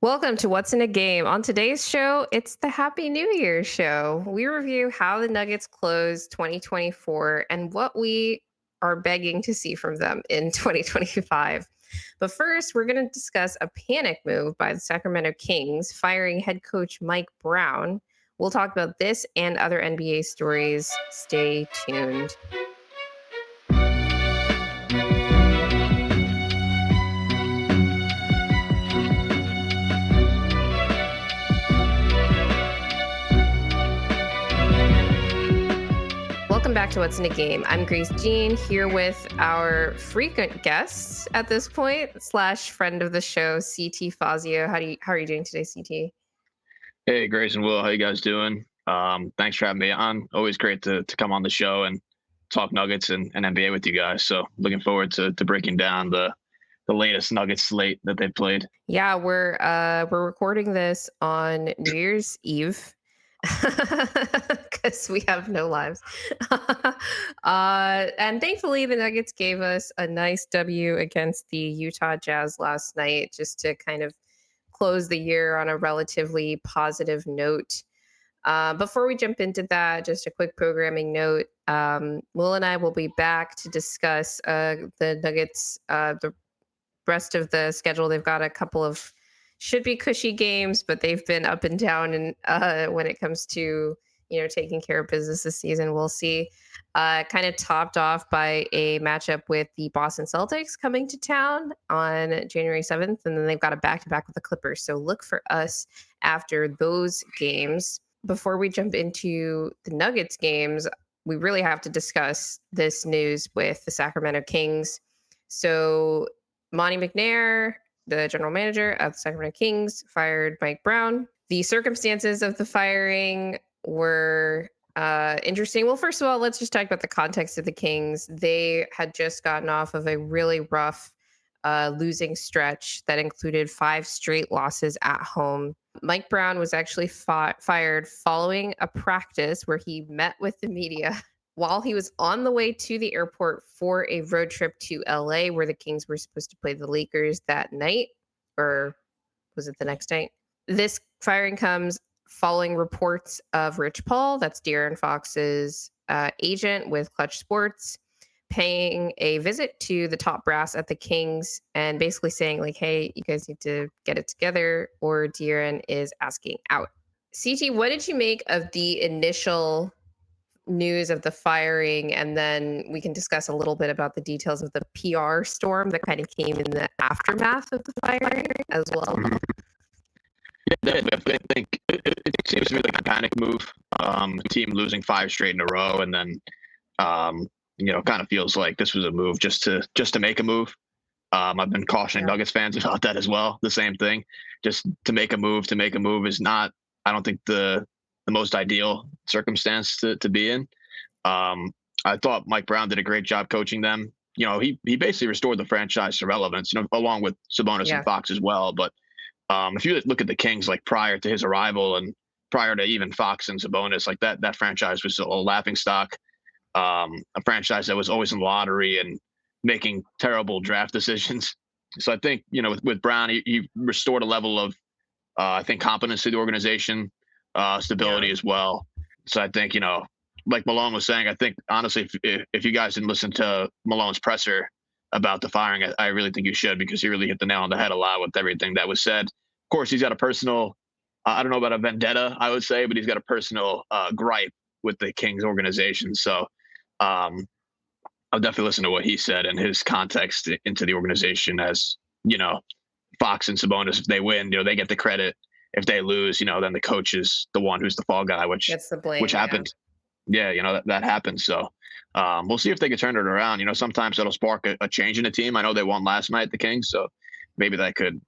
Welcome to What's in a Game. On today's show, it's the Happy New Year show. We review how the Nuggets closed 2024 and what we are begging to see from them in 2025. But first, we're going to discuss a panic move by the Sacramento Kings, firing head coach Mike Brown. We'll talk about this and other NBA stories. Stay tuned. Welcome back to What's in a Game. I'm Grace Jean here with our frequent guests at this point / friend of the show, CT Fazio. How are you doing today, CT? Hey, Grace and Will, how you guys doing? Thanks for having me on. Always great to come on the show and talk Nuggets and NBA with you guys. So looking forward to breaking down the latest Nuggets slate that they've played. Yeah, we're recording this on New Year's Eve because we have no lives. And thankfully, the Nuggets gave us a nice W against the Utah Jazz last night, just to kind of close the year on a relatively positive note. Before we jump into that, just a quick programming note. Will and I will be back to discuss the Nuggets, the rest of the schedule. They've got a couple of should be cushy games, but they've been up and down. And when it comes to taking care of business this season, we'll see. Kind of topped off by a matchup with the Boston Celtics coming to town on January 7th, and then they've got a back-to-back with the Clippers. So look for us after those games. Before we jump into the Nuggets games, we really have to discuss this news with the Sacramento Kings. So Monty McNair, the general manager of the Sacramento Kings, fired Mike Brown. The circumstances of the firing were interesting. Well, first of all, let's just talk about the context of the Kings. They had just gotten off of a really rough losing stretch that included 5 straight losses at home. Mike Brown was actually fired following a practice where he met with the media while he was on the way to the airport for a road trip to LA, where the Kings were supposed to play the Lakers that night, or was it the next night? This firing comes following reports of Rich Paul, that's De'Aaron Fox's agent with Clutch Sports, paying a visit to the top brass at the Kings and basically saying, like, hey, you guys need to get it together or De'Aaron is asking out. CT, what did you make of the initial news of the firing, and then we can discuss a little bit about the details of the PR storm that kind of came in the aftermath of the firing as well? Mhm. Yeah, definitely. I think it seems to be like a panic move. The team losing 5 straight in a row, and then kind of feels like this was a move just to make a move. I've been cautioning Yeah. Nuggets fans about that as well. The same thing, just to make a move. To make a move is not, I don't think, the most ideal circumstance to be in. I thought Mike Brown did a great job coaching them. He basically restored the franchise to relevance, along with Sabonis and Yeah. Fox as well. But if you look at the Kings, like prior to his arrival and prior to even Fox and Sabonis, like that franchise was a laughing stock. A franchise that was always in the lottery and making terrible draft decisions. So I think, with Brown, he restored a level of, I think, competence to the organization, Yeah. stability as well. So I think, like Malone was saying, I think, honestly, if you guys didn't listen to Malone's presser about the firing, I really think you should, because he really hit the nail on the head a lot with everything that was said. Of course, he's got a personal, I don't know about a vendetta, I would say, but he's got a personal gripe with the Kings organization. So um, I'll definitely listen to what he said and his context into the organization. As Fox and Sabonis, if they win, they get the credit. If they lose, then the coach is the one who's the fall guy, which Gets the which blame. Yeah. happened. Yeah, that happens. So we'll see if they can turn it around. Sometimes that'll spark a change in the team. I know they won last night, the Kings, so maybe that could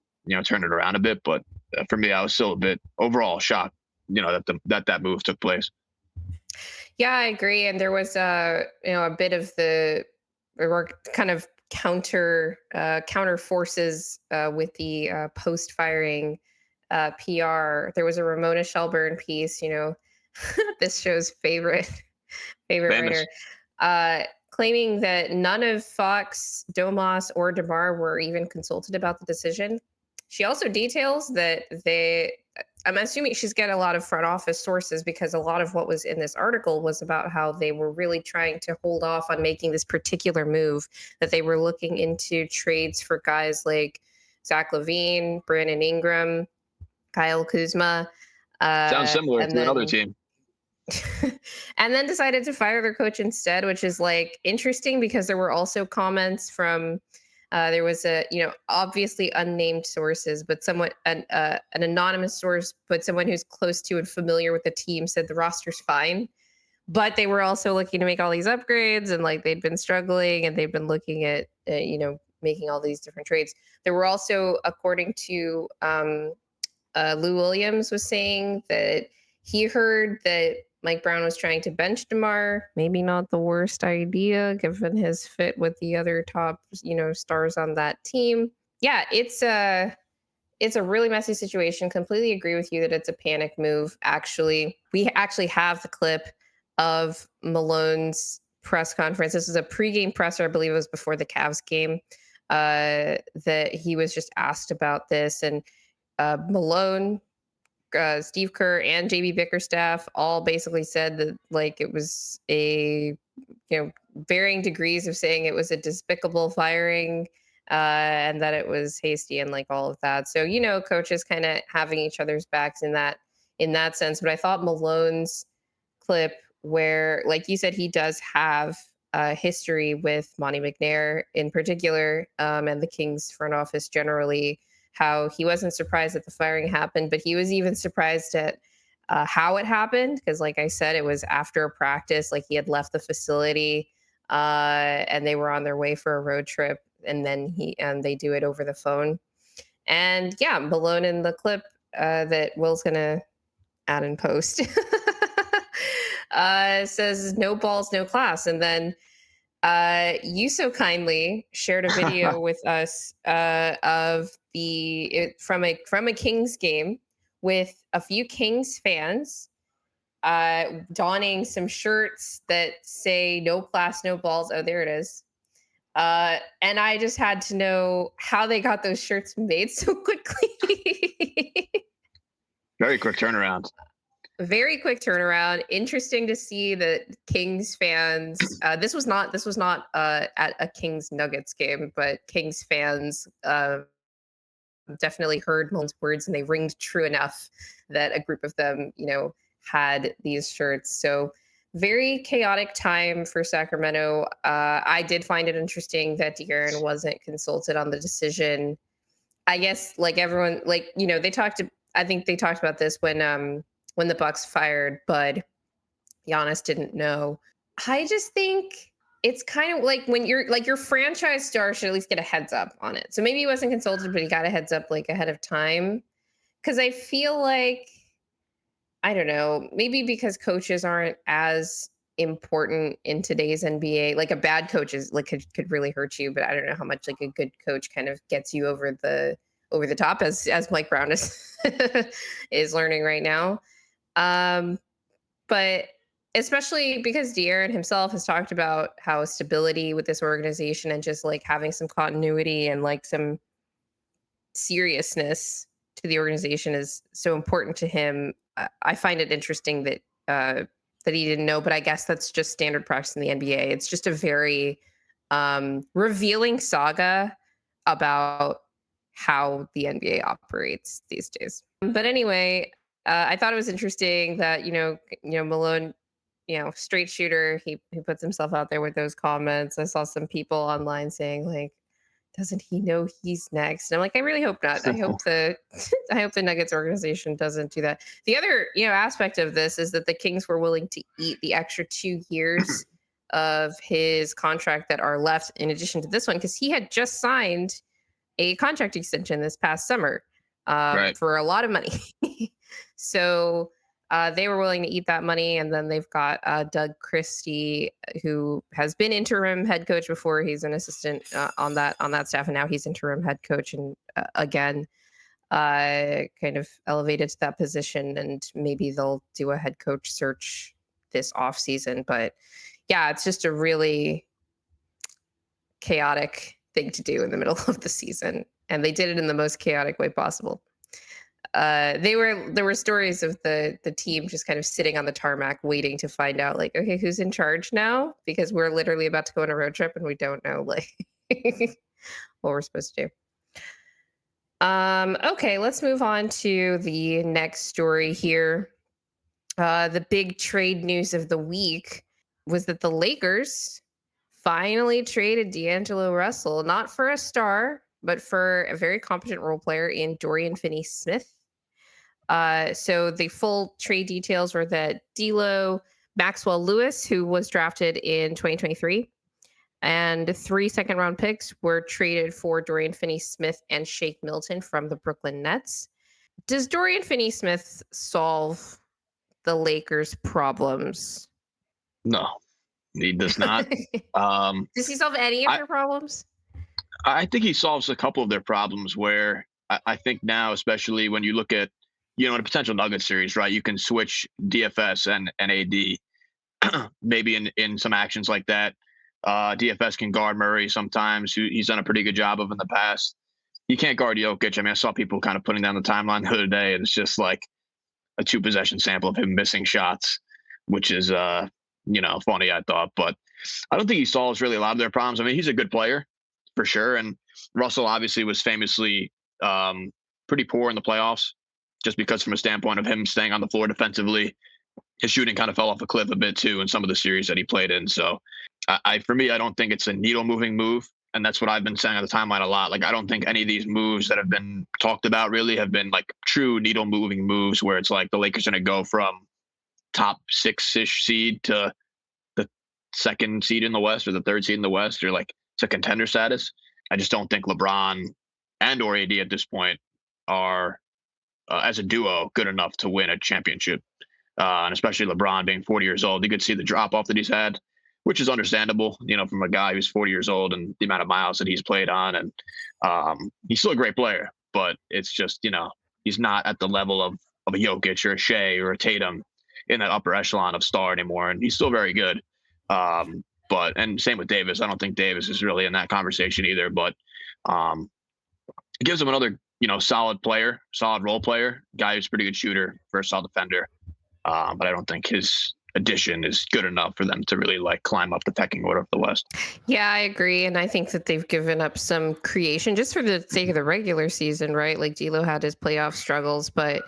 turn it around a bit. But for me, I was still a bit overall shocked. That move took place. Yeah, I agree. And there was a bit of there were kind of counter forces with the post firing PR. There was a Ramona Shelburne piece, this show's favorite Famous. writer, claiming that none of Fox, Domas, or DeMar were even consulted about the decision. She also details that I'm assuming she's got a lot of front office sources because a lot of what was in this article was about how they were really trying to hold off on making this particular move, that they were looking into trades for guys like Zach Levine, Brandon Ingram, Kyle Kuzma, Sounds similar and to another then team. and then decided to fire their coach instead, which is like interesting because there were also comments from there was a obviously unnamed sources, but somewhat an anonymous source, but someone who's close to and familiar with the team said the roster's fine, but they were also looking to make all these upgrades and like they'd been struggling and they've been looking at making all these different trades. There were also, according to Lou Williams was saying that he heard that Mike Brown was trying to bench DeMar. Maybe not the worst idea given his fit with the other top, stars on that team. Yeah, it's a really messy situation. Completely agree with you that it's a panic move. Actually, we actually have the clip of Malone's press conference. This was a pregame presser, I believe it was before the Cavs game. That he was just asked about this, and Malone, Steve Kerr, and JB Bickerstaff all basically said that like it was a varying degrees of saying it was a despicable firing, and that it was hasty and like all of that. So coaches kind of having each other's backs in that sense. But I thought Malone's clip, where like you said, he does have history with Monty McNair in particular, and the Kings front office generally, how he wasn't surprised that the firing happened, but he was even surprised at how it happened. Because, like I said, it was after a practice, like he had left the facility and they were on their way for a road trip. And then they do it over the phone. And yeah, Malone in the clip that Will's going to add in post says, "No balls, no class." And then you so kindly shared a video with us of from a Kings game with a few Kings fans donning some shirts that say "No class, no balls." Oh, there it is. And I just had to know how they got those shirts made so quickly. Very quick turnaround. Very quick turnaround. Interesting to see that Kings fans. This was not at a Kings Nuggets game, but Kings fans definitely heard Malone's words and they ringed true enough that a group of them, had these shirts. So very chaotic time for Sacramento. I did find it interesting that De'Aaron wasn't consulted on the decision. I guess like everyone, like they talked. I think they talked about this when the Bucks fired Bud. Giannis didn't know. I just think it's kind of like when you're like your franchise star should at least get a heads up on it. So maybe he wasn't consulted, but he got a heads up like ahead of time. Because I feel like I don't know, maybe because coaches aren't as important in today's NBA. Like a bad coach is like could really hurt you, but I don't know how much like a good coach kind of gets you over the top as Mike Brown is is learning right now. Um, but especially because De'Aaron himself has talked about how stability with this organization and just like having some continuity and like some seriousness to the organization is so important to him. I find it interesting that he didn't know, but I guess that's just standard practice in the NBA. It's just a very revealing saga about how the NBA operates these days. But anyway, I thought it was interesting that Malone, straight shooter. He puts himself out there with those comments. I saw some people online saying like, doesn't he know he's next? And I'm like, I really hope not. I hope the I hope the Nuggets organization doesn't do that. The other, aspect of this is that the Kings were willing to eat the extra 2 years of his contract that are left in addition to this one, because he had just signed a contract extension this past summer Right. for a lot of money. So they were willing to eat that money. And then they've got Doug Christie, who has been interim head coach before. He's an assistant on that staff, and now he's interim head coach. And again, kind of elevated to that position. And maybe they'll do a head coach search this off season. But yeah, it's just a really chaotic thing to do in the middle of the season. and they did it in the most chaotic way possible. There were stories of the team just kind of sitting on the tarmac waiting to find out, like, okay, who's in charge now, because we're literally about to go on a road trip and we don't know, like, what we're supposed to do. Okay, let's move on to the next story here. The big trade news of the week was that the Lakers finally traded D'Angelo Russell, not for a star, but for a very competent role player in Dorian Finney-Smith. So the full trade details were that D'Lo, Maxwell Lewis, who was drafted in 2023, and 3 second-round picks were traded for Dorian Finney-Smith and Shake Milton from the Brooklyn Nets. Does Dorian Finney-Smith solve the Lakers' problems? No, he does not. Um, Does he solve any of I their problems? I think he solves a couple of their problems where I think now, especially when you look at, in a potential Nugget series, right? You can switch DFS and AD maybe in some actions like that. DFS can guard Murray sometimes, who he's done a pretty good job of in the past. He can't guard Jokić. I mean, I saw people kind of putting down the timeline the other day, and it's just like a 2 possession sample of him missing shots, which is funny, I thought. But I don't think he solves really a lot of their problems. I mean, he's a good player for sure, and Russell obviously was famously pretty poor in the playoffs, just because from a standpoint of him staying on the floor defensively, his shooting kind of fell off a cliff a bit too in some of the series that he played in. So, for me, I don't think it's a needle moving move. And that's what I've been saying on the timeline a lot. Like, I don't think any of these moves that have been talked about really have been like true needle moving moves where it's like the Lakers going to go from top 6-ish seed to the second seed in the West or the third seed in the West or like to contender status. I just don't think LeBron and or AD at this point are as a duo good enough to win a championship. And especially LeBron being 40 years old, you could see the drop off that he's had, which is understandable, from a guy who's 40 years old and the amount of miles that he's played on. And he's still a great player, but it's just, he's not at the level of a Jokic or a Shea or a Tatum in that upper echelon of star anymore. And he's still very good. And same with Davis. I don't think Davis is really in that conversation either, but it gives him another, solid player, solid role player, guy who's a pretty good shooter, versatile defender. But I don't think his addition is good enough for them to really like climb up the pecking order of the West. Yeah, I agree. And I think that they've given up some creation just for the sake of the regular season, right? Like D'Lo had his playoff struggles, but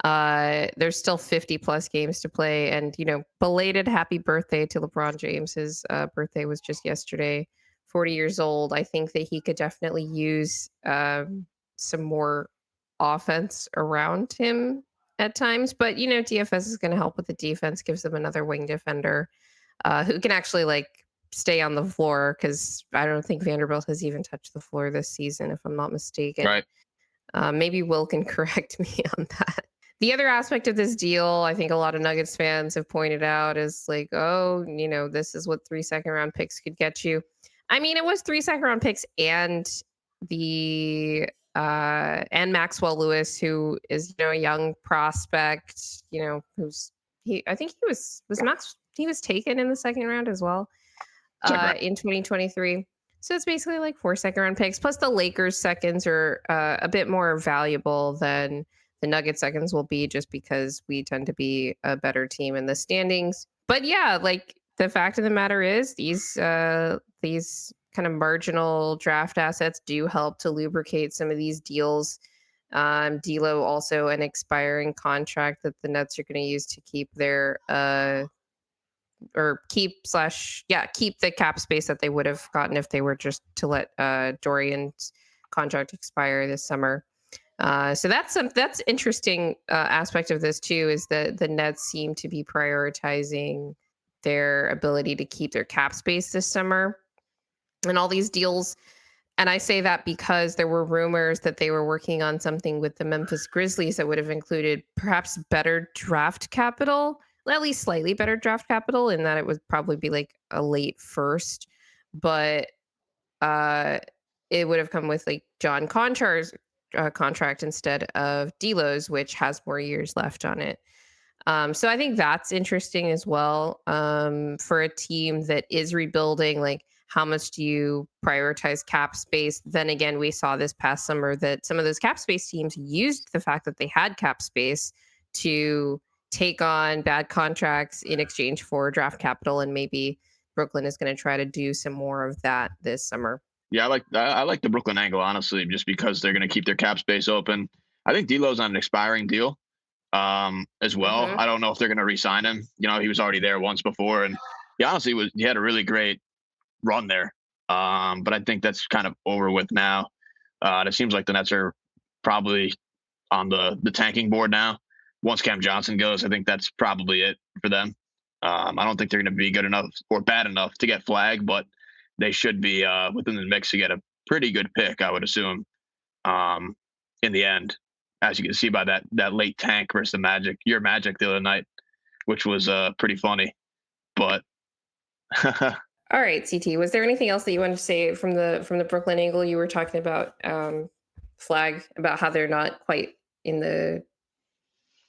there's still 50 plus games to play. And, belated happy birthday to LeBron James. His birthday was just yesterday, 40 years old. I think that he could definitely use some more offense around him at times. But, DFS is going to help with the defense, gives them another wing defender who can actually like stay on the floor, because I don't think Vanderbilt has even touched the floor this season, if I'm not mistaken. Right. Maybe Will can correct me on that. The other aspect of this deal, I think a lot of Nuggets fans have pointed out, is like, oh, this is what 3 second-round picks could get you. I mean, it was 3 second-round picks and the and Maxwell Lewis, who is a young prospect, who's I think he was taken in the second round as well in 2023. So it's basically like 4 second-round picks, plus the Lakers seconds are a bit more valuable than the Nuggets seconds will be, just because we tend to be a better team in the standings. But yeah, like the fact of the matter is these kind of marginal draft assets do help to lubricate some of these deals. D'Lo also an expiring contract that the Nets are going to use to keep their keep the cap space that they would have gotten if they were just to let Dorian's contract expire this summer. So that's interesting aspect of this too, is that the Nets seem to be prioritizing their ability to keep their cap space this summer and all these deals. And I say that because there were rumors that they were working on something with the Memphis Grizzlies that would have included perhaps better draft capital, at least slightly better draft capital, in that it would probably be like a late first, but it would have come with like John Conchar's contract instead of D'Lo's, which has more years left on it. So I think that's interesting as well, for a team that is rebuilding. Like, How much do you prioritize cap space? Then again, we saw this past summer that some of those cap space teams used the fact that they had cap space to take on bad contracts in exchange for draft capital, and maybe Brooklyn is going to try to do some more of that this summer. Yeah, I like the Brooklyn angle honestly, just because they're going to keep their cap space open. I think D'Lo's on an expiring deal, as well. Hmm. I don't know if they're going to re-sign him. He was already there once before, and he had a really great run there. But I think that's kind of over with now. And it seems like the Nets are probably on the tanking board now. Once Cam Johnson goes, I think that's probably it for them. I don't think they're going to be good enough or bad enough to get flagged, but they should be within the mix to get a pretty good pick, I would assume. Um, in the end, as you can see by that late tank versus the Magic, your Magic the other night, which was pretty funny. But All right, CT. Was there anything else that you wanted to say from the Brooklyn angle? You were talking about flag, about how they're not quite in the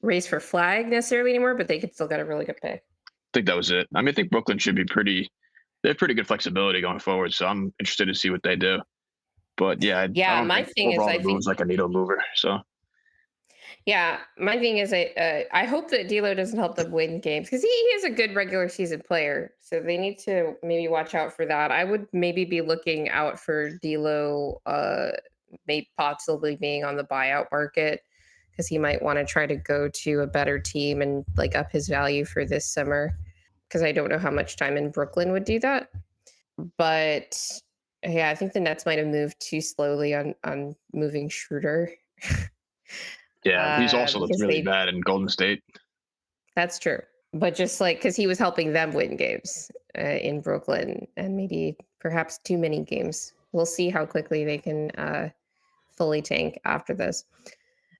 race for flag necessarily anymore, but they could still get a really good pick. I think that was it. I mean, I think Brooklyn should be pretty. They have pretty good flexibility going forward, so I'm interested to see what they do. But yeah, I Yeah, don't my think thing is, overall I the move's think, like a needle mover. So yeah, my thing is, I hope that D'Lo doesn't help them win games because he is a good regular season player. So they need to maybe watch out for that. I would maybe be looking out for D'Lo, maybe possibly being on the buyout market because he might want to try to go to a better team and like up his value for this summer. Because I don't know how much time in Brooklyn would do that. But yeah, I think the Nets might have moved too slowly on moving Schroeder. yeah, he's also looked Because really they bad in Golden State. That's true. But just like because he was helping them win games in Brooklyn, and maybe perhaps too many games. We'll see how quickly they can fully tank after this.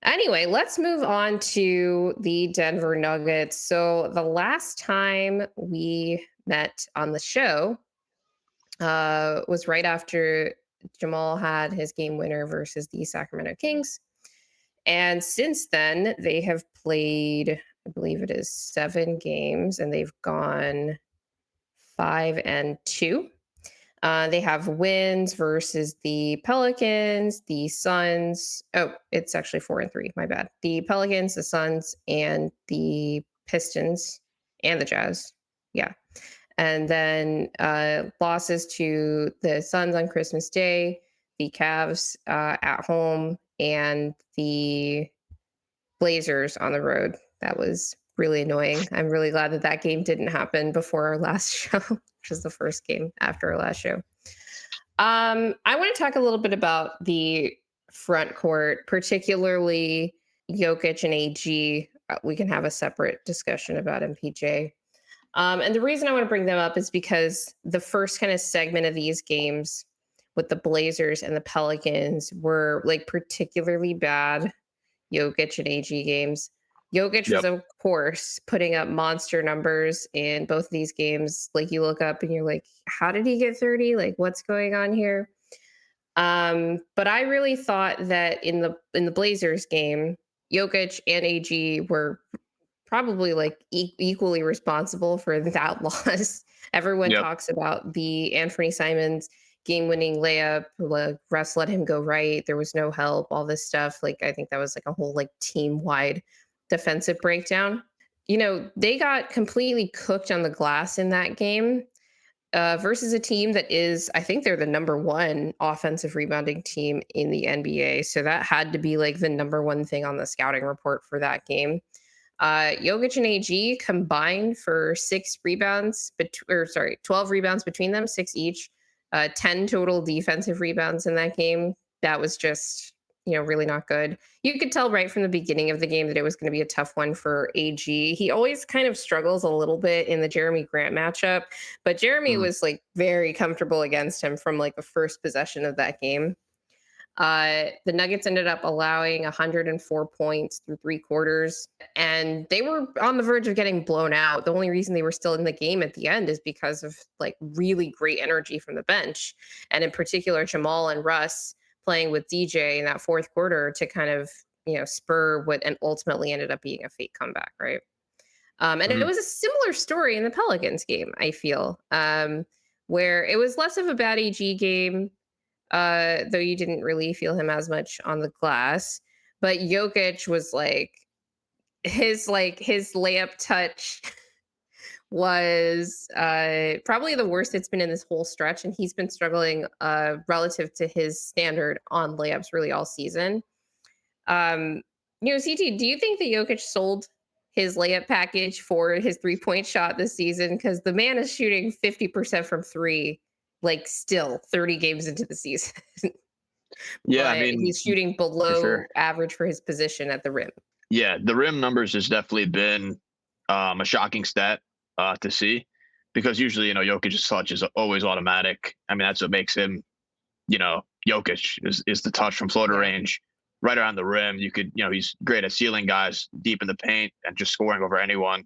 Anyway, let's move on to the Denver Nuggets. So the last time we met on the show was right after Jamal had his game winner versus the Sacramento Kings. And since then, they have played, I believe it is 7 games, and they've gone 5-2. They have wins versus the Pelicans, the Suns. Oh, it's actually 4-3. My bad. The Pelicans, the Suns, and the Pistons, and the Jazz. Yeah. And then losses to the Suns on Christmas Day, the Cavs at home, and the Blazers on the road. That was really annoying. I'm really glad that that game didn't happen before our last show, which was the first game after our last show. I want to talk a little bit about the front court, particularly Jokic and AG. We can have a separate discussion about MPJ. And the reason I want to bring them up is because the first kind of segment of these games with the Blazers and the Pelicans were like particularly bad Jokic and AG games. Jokic was, Yep. of course, putting up monster numbers in both of these games. Like you look up and you're like, how did he get 30? Like, what's going on here? But I really thought that in the Blazers game, Jokic and AG were probably like equally responsible for that loss. Everyone Yep. talks about the Anthony Simons game-winning layup. Like Russ let him go right. There was no help. All this stuff. Like I think that was like a whole like team-wide defensive breakdown. They got completely cooked on the glass in that game versus a team that is, I think they're the number one offensive rebounding team in the NBA. So that had to be like the number one thing on the scouting report for that game. Jokic and AG combined for 12 rebounds between them, 6 each, 10 total defensive rebounds in that game. That was just, really not good. You could tell right from the beginning of the game that it was going to be a tough one for AG. He always kind of struggles a little bit in the Jeremy Grant matchup, but Jeremy Mm. was like very comfortable against him from like the first possession of that game. The Nuggets ended up allowing 104 points through 3 quarters, and they were on the verge of getting blown out. The only reason they were still in the game at the end is because of like really great energy from the bench, and in particular Jamal and Russ playing with DJ in that fourth quarter to kind of spur what and ultimately ended up being a fake comeback, right? And it Mhm. was a similar story in the Pelicans game, I feel. where it was less of a bad AG game, though you didn't really feel him as much on the glass. But Jokic was his layup touch was probably the worst it's been in this whole stretch, and he's been struggling relative to his standard on layups really all season. CT, do you think that Jokic sold his layup package for his 3-point shot this season? Because the man is shooting 50% from three, like still 30 games into the season, Yeah, I but mean, he's shooting for sure. below average for his position at the rim. Yeah, the rim numbers has definitely been a shocking stat to see because usually, Jokic's touch is always automatic. I mean, that's what makes him, Jokic is the touch from floater Yeah. range right around the rim. He's great at sealing guys deep in the paint and just scoring over anyone.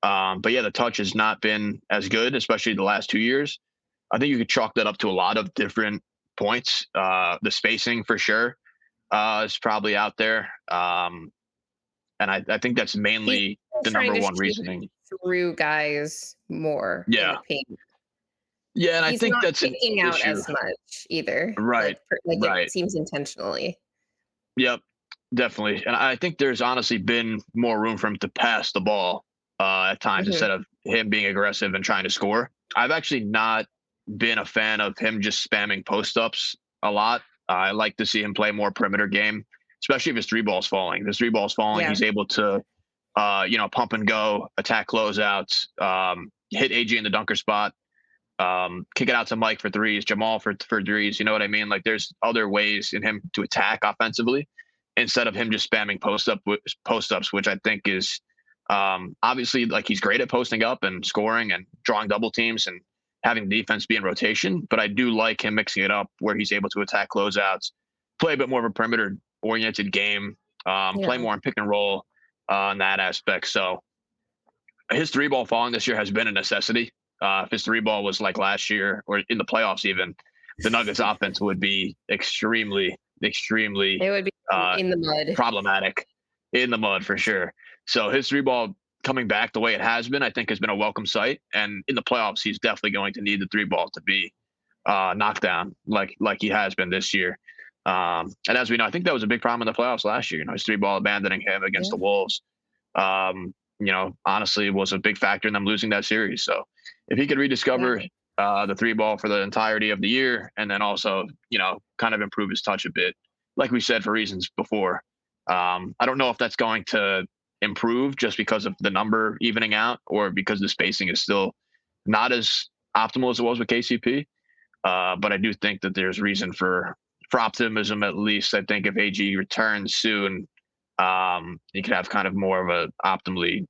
But yeah, the touch has not been as good, especially the last 2 years. I think you could chalk that up to a lot of different points. The spacing for sure is probably out there. And I think that's He's mainly still the trying number to one shoot reasoning. through guys more in the Yeah. paint. Yeah, and I He's think not that's an kicking out issue. as much either, Right. like it Right. seems intentionally. Yep. Definitely. And I think there's honestly been more room for him to pass the ball at times Mhm. instead of him being aggressive and trying to score. I've actually not been a fan of him just spamming post ups a lot. I like to see him play more perimeter game, especially if his three ball's falling. If his three ball's falling, Yeah. he's able to, pump and go, attack closeouts, hit AG in the dunker spot, kick it out to Mike for threes, Jamal for threes. You know what I mean? Like there's other ways in him to attack offensively instead of him just spamming post ups, which I think is obviously like he's great at posting up and scoring and drawing double teams and having defense be in rotation. But I do like him mixing it up where he's able to attack closeouts, play a bit more of a perimeter oriented game, play Yeah. more in pick and roll in that aspect. So his three ball falling this year has been a necessity. If his three ball was like last year or in the playoffs, even the Nuggets offense would be extremely, extremely It would be uh, in the mud. problematic in the mud for sure. So his three ball coming back the way it has been, I think, has been a welcome sight. And in the playoffs, he's definitely going to need the three ball to be knocked down like he has been this year. And as we know, I think that was a big problem in the playoffs last year. His three ball abandoning him against Yeah. the Wolves. Honestly was a big factor in them losing that series. So if he could Yeah. rediscover the three ball for the entirety of the year, and then also, kind of improve his touch a bit, like we said for reasons before, I don't know if that's going to improve just because of the number evening out or because the spacing is still not as optimal as it was with KCP. But I do think that there's reason for optimism at least. I think if AG returns soon, you could have kind of more of a optimally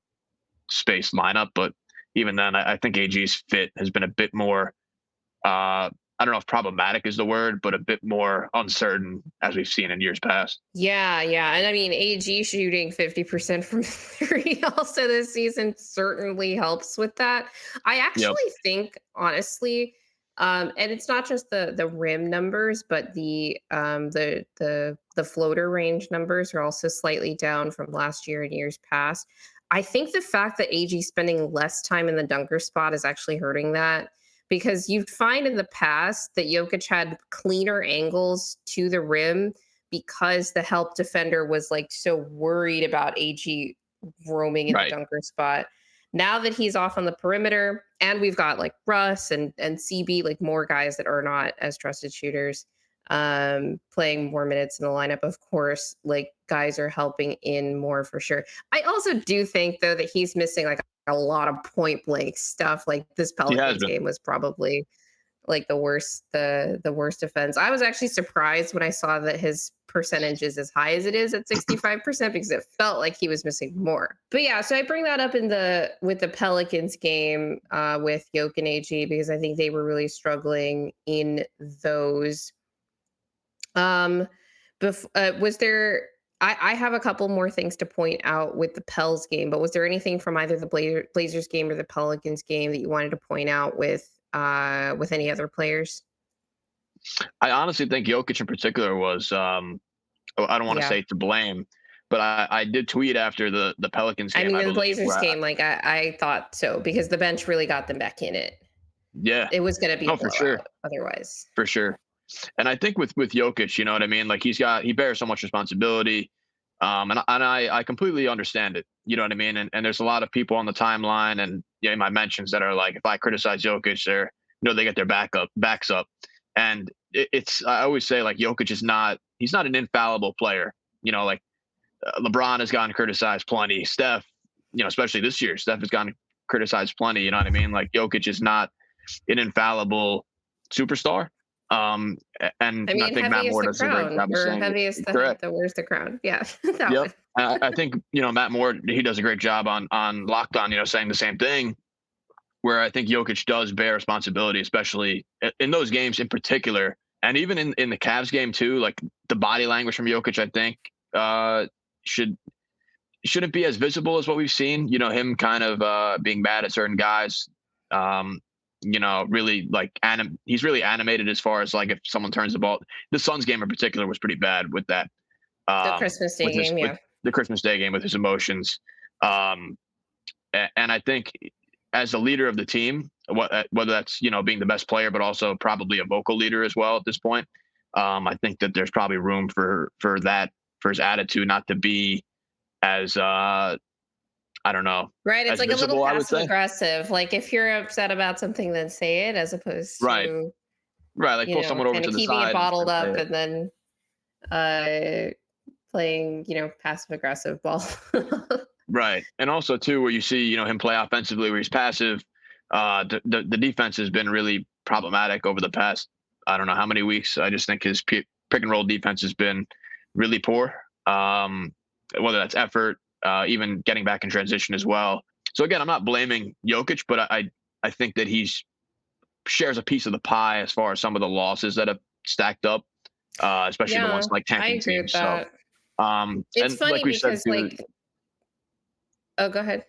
spaced lineup. But even then, I think AG's fit has been a bit more. I don't know if problematic is the word, but a bit more uncertain as we've seen in years past. Yeah, yeah. And I mean, AG shooting 50% from three also this season certainly helps with that. I Yep. actually think, honestly, and it's not just the rim numbers, but the floater range numbers are also slightly down from last year and years past. I think the fact that AG spending less time in the dunker spot is actually hurting that because you'd find in the past that Jokic had cleaner angles to the rim because the help defender was like so worried about AG roaming in the Right. dunker spot. Now that he's off on the perimeter, and we've got like Russ and CB, like more guys that are not as trusted shooters, playing more minutes in the lineup. Of course, like guys are helping in more for sure. I also do think though that he's missing like a lot of point blank stuff. Like this He has Pelicans been. game was probably like the worst offense. I was actually surprised when I saw that his percentage is as high as it is at 65% because it felt like he was missing more. But yeah, so I bring that up in the with the Pelicans game with Yoke and AG because I think they were really struggling in those. Um was there I have a couple more things to point out with the Pels game, but was there anything from either the Blazers game or the Pelicans game that you wanted to point out with any other players? I honestly think Jokic in particular was. I don't want to Yeah. say to blame, but I did tweet after the Pelicans I game, mean, I the believe, Blazers where game, like I thought so because the bench really got them back in it. Yeah. It was going to be a No, for sure. blowout otherwise. For sure. And I think with Jokic, you know what I mean? Like he bears so much responsibility. And I completely understand it. You know what I mean? And there's a lot of people on the timeline and in my mentions that are like, if I criticize Jokic, they get their backs up. And it's I always say like Jokic he's not an infallible player. Like LeBron has gotten criticized plenty. Steph, especially this year, Steph has gotten criticized plenty. You know what I mean? Like Jokic is not an infallible superstar. And I I mean, think Matt heavy is Moore the does a great crown, job of or saying it. heavy is Correct. where's the crown? Yeah, that Yep. one. I think Matt Moore he does a great job on Locked On, saying the same thing. Where I think Jokic does bear responsibility, especially in those games in particular, and even in the Cavs game too. Like the body language from Jokic, I think should shouldn't be as visible as what we've seen. Him kind of being mad at certain guys. Um, really like he's really animated as far as like if someone turns the ball. The Suns game in particular was pretty bad with that. The Christmas Day game, With yeah. the Christmas Day game with his emotions. Um, and I think as a leader of the team, whether that's being the best player, but also probably a vocal leader as well at this point. I think that there's probably room for that for his attitude not to be as I don't know, Right, it's as like a little visible, I would passive say. aggressive. Like if you're upset about something, then say it, as opposed Right. to, Right. Like pull someone over kind to of the keeping it side bottled and say up it. and then uh playing, passive aggressive ball. Right. And also too, where you see, him play offensively where he's passive, the defense has been really problematic over the past, I don't know how many weeks. I just think his pick and roll defense has been really poor. Whether that's effort, even getting back in transition as well. So again, I'm not blaming Jokic, but I think that he's shares a piece of the pie as far as some of the losses that have stacked up, especially the ones Yeah, like I tanking agree with teams. So, that. It's and like funny we said because too, oh, go ahead.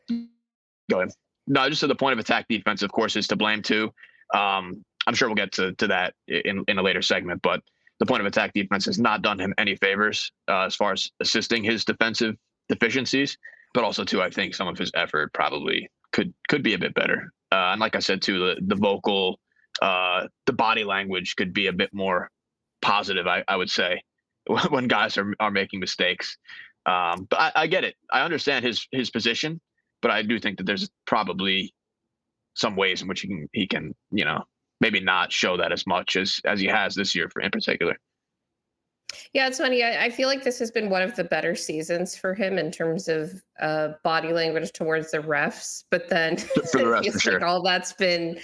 go ahead. No, just to the point of attack defense, of course, is to blame too. I'm sure we'll get to that in a later segment, but the point of attack defense has not done him any favors as far as assisting his defensive deficiencies, but also too, I think some of his effort probably could be a bit better. And like I said too, the body language could be a bit more positive. I would say when guys are making mistakes. But I get it. I understand his position, but I do think that there's probably some ways in which he can maybe not show that as much as he has this year in particular. Yeah, it's funny. I feel like this has been one of the better seasons for him in terms of body language towards the refs. But then For the it rest, for feels like sure. all that's been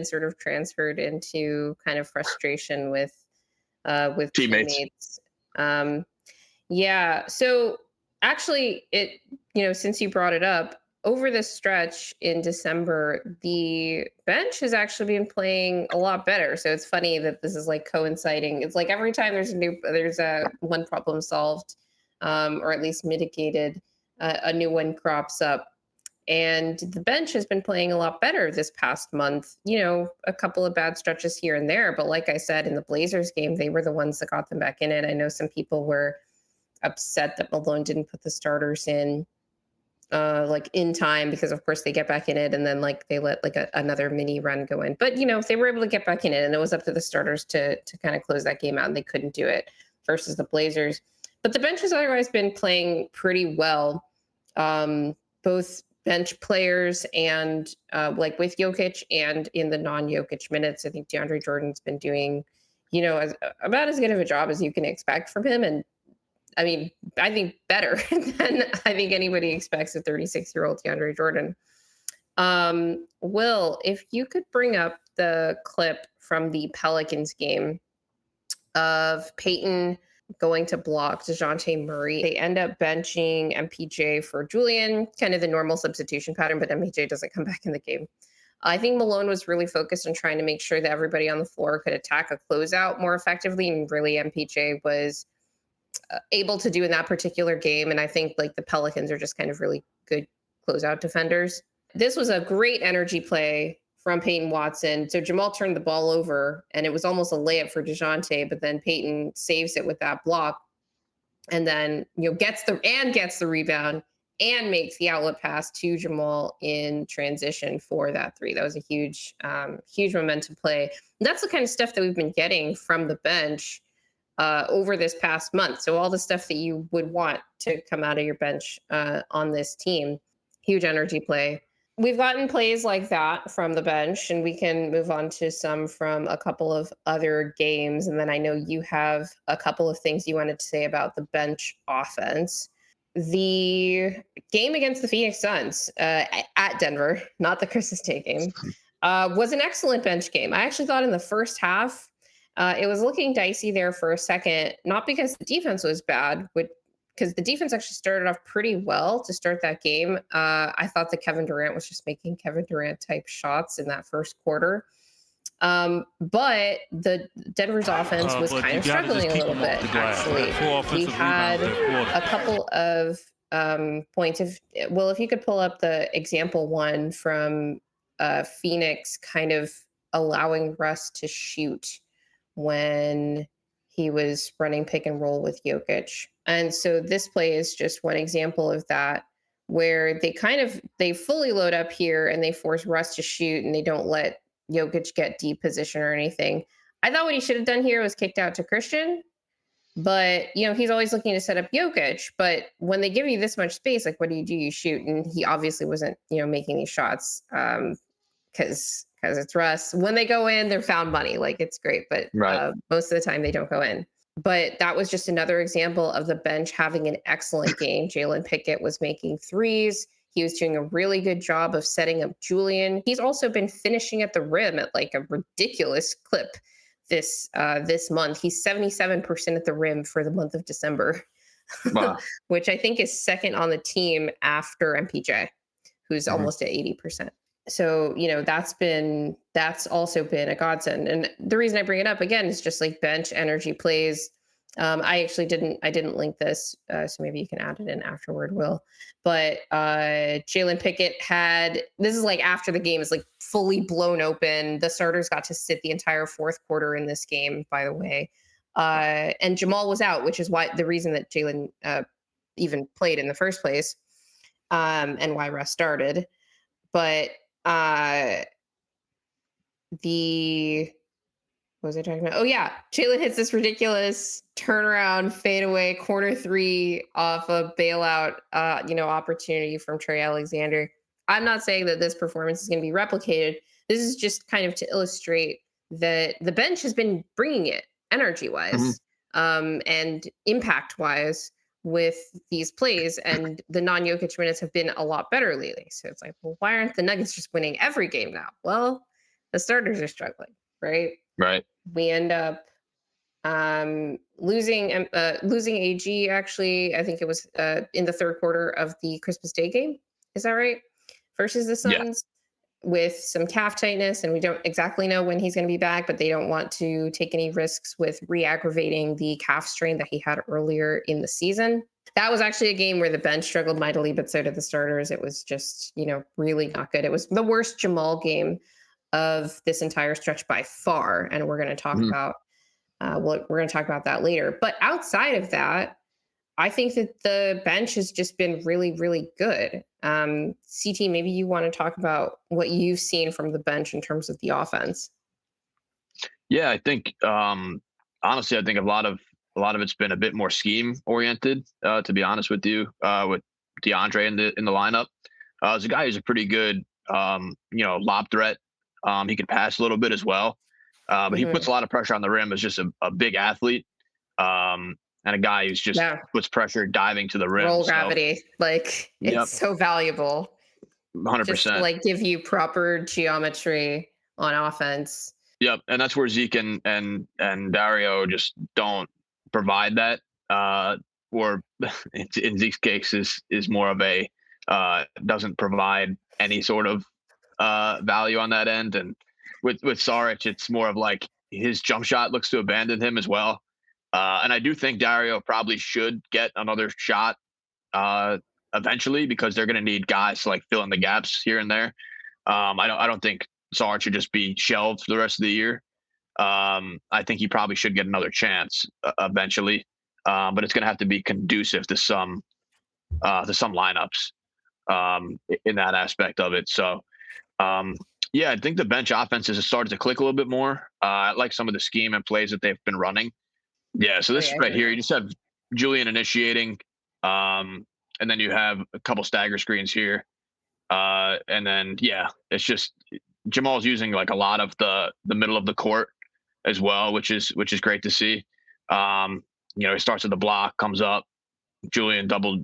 sort of transferred into kind of frustration with Teammates. teammates. Um, yeah. So actually, since you brought it up, over the stretch in December, the bench has actually been playing a lot better. So it's funny that this is like coinciding. It's like every time there's a one problem solved, or at least mitigated, a new one crops up. And the bench has been playing a lot better this past month. A couple of bad stretches here and there, but like I said, in the Blazers game, they were the ones that got them back in it. I know some people were upset that Malone didn't put the starters in like in time, because of course they get back in it and then like they let like another mini run go in. But if they were able to get back in it, and it was up to the starters to kind of close that game out, and they couldn't do it versus the Blazers. But the bench has otherwise been playing pretty well. Both bench players and like with Jokic and in the non-Jokic minutes, I think DeAndre Jordan's been doing, about as good of a job as you can expect from him. And I mean, I think better than I think anybody expects a 36-year-old DeAndre Jordan. Will, if you could bring up the clip from the Pelicans game of Peyton going to block DeJounte Murray. They end up benching MPJ for Julian, kind of the normal substitution pattern, but MPJ doesn't come back in the game. I think Malone was really focused on trying to make sure that everybody on the floor could attack a closeout more effectively, and really MPJ was able to do in that particular game. And I think like the Pelicans are just kind of really good closeout defenders. This was a great energy play from Peyton Watson. So Jamal turned the ball over and it was almost a layup for DeJounte, but then Peyton saves it with that block and then gets the rebound and makes the outlet pass to Jamal in transition for that three. That was a huge momentum play. That's the kind of stuff that we've been getting from the bench over this past month. So all the stuff that you would want to come out of your bench on this team, huge energy play. We've gotten plays like that from the bench, and we can move on to some from a couple of other games. And then I know you have a couple of things you wanted to say about the bench offense. The game against the Phoenix Suns at Denver, not the Christmas Day game, was an excellent bench game. I actually thought in the first half, it was looking dicey there for a second, not because the defense was bad, because the defense actually started off pretty well to start that game. I thought that Kevin Durant was just making Kevin Durant type shots in that first quarter. But the Denver's offense was but kind you of gotta just struggling a keep little them off bit, the glass. actually. Four We offensive had rebounds in quarter. a couple of points. If you could pull up the example one from Phoenix kind of allowing Russ to shoot when he was running pick and roll with Jokić. And so this play is just one example of that, where they fully load up here and they force Russ to shoot and they don't let Jokić get deep position or anything. I thought what he should have done here was kicked out to Christian, but he's always looking to set up Jokić. But when they give you this much space, like what do? You shoot, and he obviously wasn't making these shots because it's Russ. When they go in, they're found money. Like it's great, but Right. most of the time they don't go in. But that was just another example of the bench having an excellent game. Jalen Pickett was making threes. He was doing a really good job of setting up Julian. He's also been finishing at the rim at like a ridiculous clip this month. He's 77% at the rim for the month of December, Wow. which I think is second on the team after MPJ, who's Mhm. almost at 80%. So that's also been a godsend. And the reason I bring it up again is just like bench energy plays. I actually didn't link this, so maybe you can add it in afterward, Will. But Jalen Pickett this is like after the game is like fully blown open. The starters got to sit the entire fourth quarter in this game, by the way. And Jamal was out, which is why the reason that Jalen even played in the first place, and why Russ started. But uh the what was I talking about? Oh yeah, Jalen hits this ridiculous turnaround fadeaway corner three off a bailout opportunity from Trey Alexander. I'm not saying that this performance is going to be replicated. This is just kind of to illustrate that the bench has been bringing it energy Mhm. wise, and impact wise with these plays, and the non-Jokic minutes have been a lot better lately. So it's like, well, why aren't the Nuggets just winning every game now? Well, the starters are struggling, right? Right. We end up losing AG. Actually, I think it was in the third quarter of the Christmas Day game. Is that right? Versus the Yeah. Suns with some calf tightness, and we don't exactly know when he's going to be back, but they don't want to take any risks with re-aggravating the calf strain that he had earlier in the season. That was actually a game where the bench struggled mightily, but so did the starters. It was just, really not good. It was the worst Jamal game of this entire stretch by far, and we're going to talk Mhm. about we're going to talk about that later. But outside of that, I think that the bench has just been really, really good. CT, maybe you want to talk about what you've seen from the bench in terms of the offense. Yeah, I think honestly, I think a lot of it's been a bit more scheme oriented. To be honest with you, with DeAndre in the lineup, as a guy who's a pretty good lob threat. He can pass a little bit as well, but he puts Mhm. a lot of pressure on the rim as just a big athlete, and a guy who's just Yeah, puts pressure diving to the rim. roll So gravity, like yep, it's so valuable hundred just to percent. like give you proper geometry on offense. Yep, and that's where Zeke and Dario just don't provide that. Or in Zeke's case is more of a doesn't provide any sort of value on that end. And with Saric, it's more of like his jump shot looks to abandon him as well. And I do think Dario probably should get another shot uh, eventually because they're going to need guys to like fill in the gaps here and there. I don't think Sarge should just be shelved for the rest of the year. I think he probably should get another chance eventually, but it's going to have to be conducive to some to some lineups in that aspect of it. So um, yeah, I think the bench offenses have started to click a little bit more. I like some of the scheme and plays that they've been running. Yeah, so Oh this yeah, is I right heard here. that. You just have Julian initiating, um, and then you have a couple stagger screens here, and then yeah, it's just Jamal's using like a lot of the middle of the court as well, which is great to see. He starts at the block, comes up, Julian double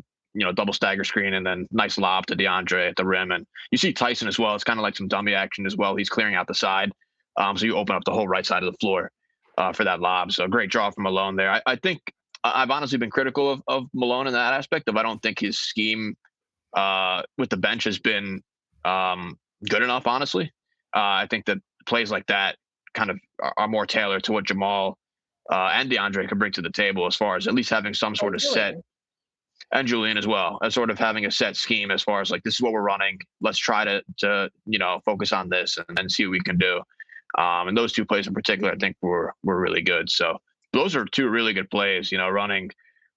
stagger screen, and then nice lob to DeAndre at the rim. And you see Tyson as well. It's kind of like some dummy action as well. He's clearing out the side, so you open up the whole right side of the floor for that lob. So great draw from Malone there. I think I've honestly been critical of Malone in that aspect. Of I don't think his scheme with the bench has been good enough. Honestly, I think that plays like that kind of are more tailored to what Jamal and DeAndre can bring to the table, as far as at least having some sort And of set, Julian. and Julian as well, as sort of having a set scheme as far as like, this is what we're running. Let's try to focus on this and see what we can do. And those two plays in particular, I think were really good. So those are two really good plays. Running,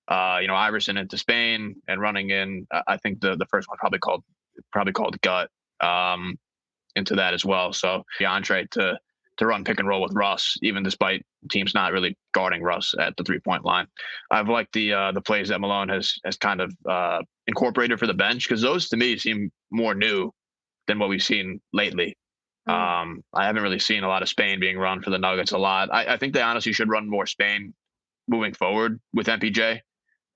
Iverson into Spain and running in. I think the first one probably called gut into that as well. So the entree to run pick and roll with Russ, even despite teams not really guarding Russ at the 3-point line. I've liked the plays that Malone has kind of incorporated for the bench, because those to me seem more new than what we've seen lately. Mm. I haven't really seen a lot of Spain being run for the Nuggets a lot. I think they honestly should run more Spain moving forward with MPJ.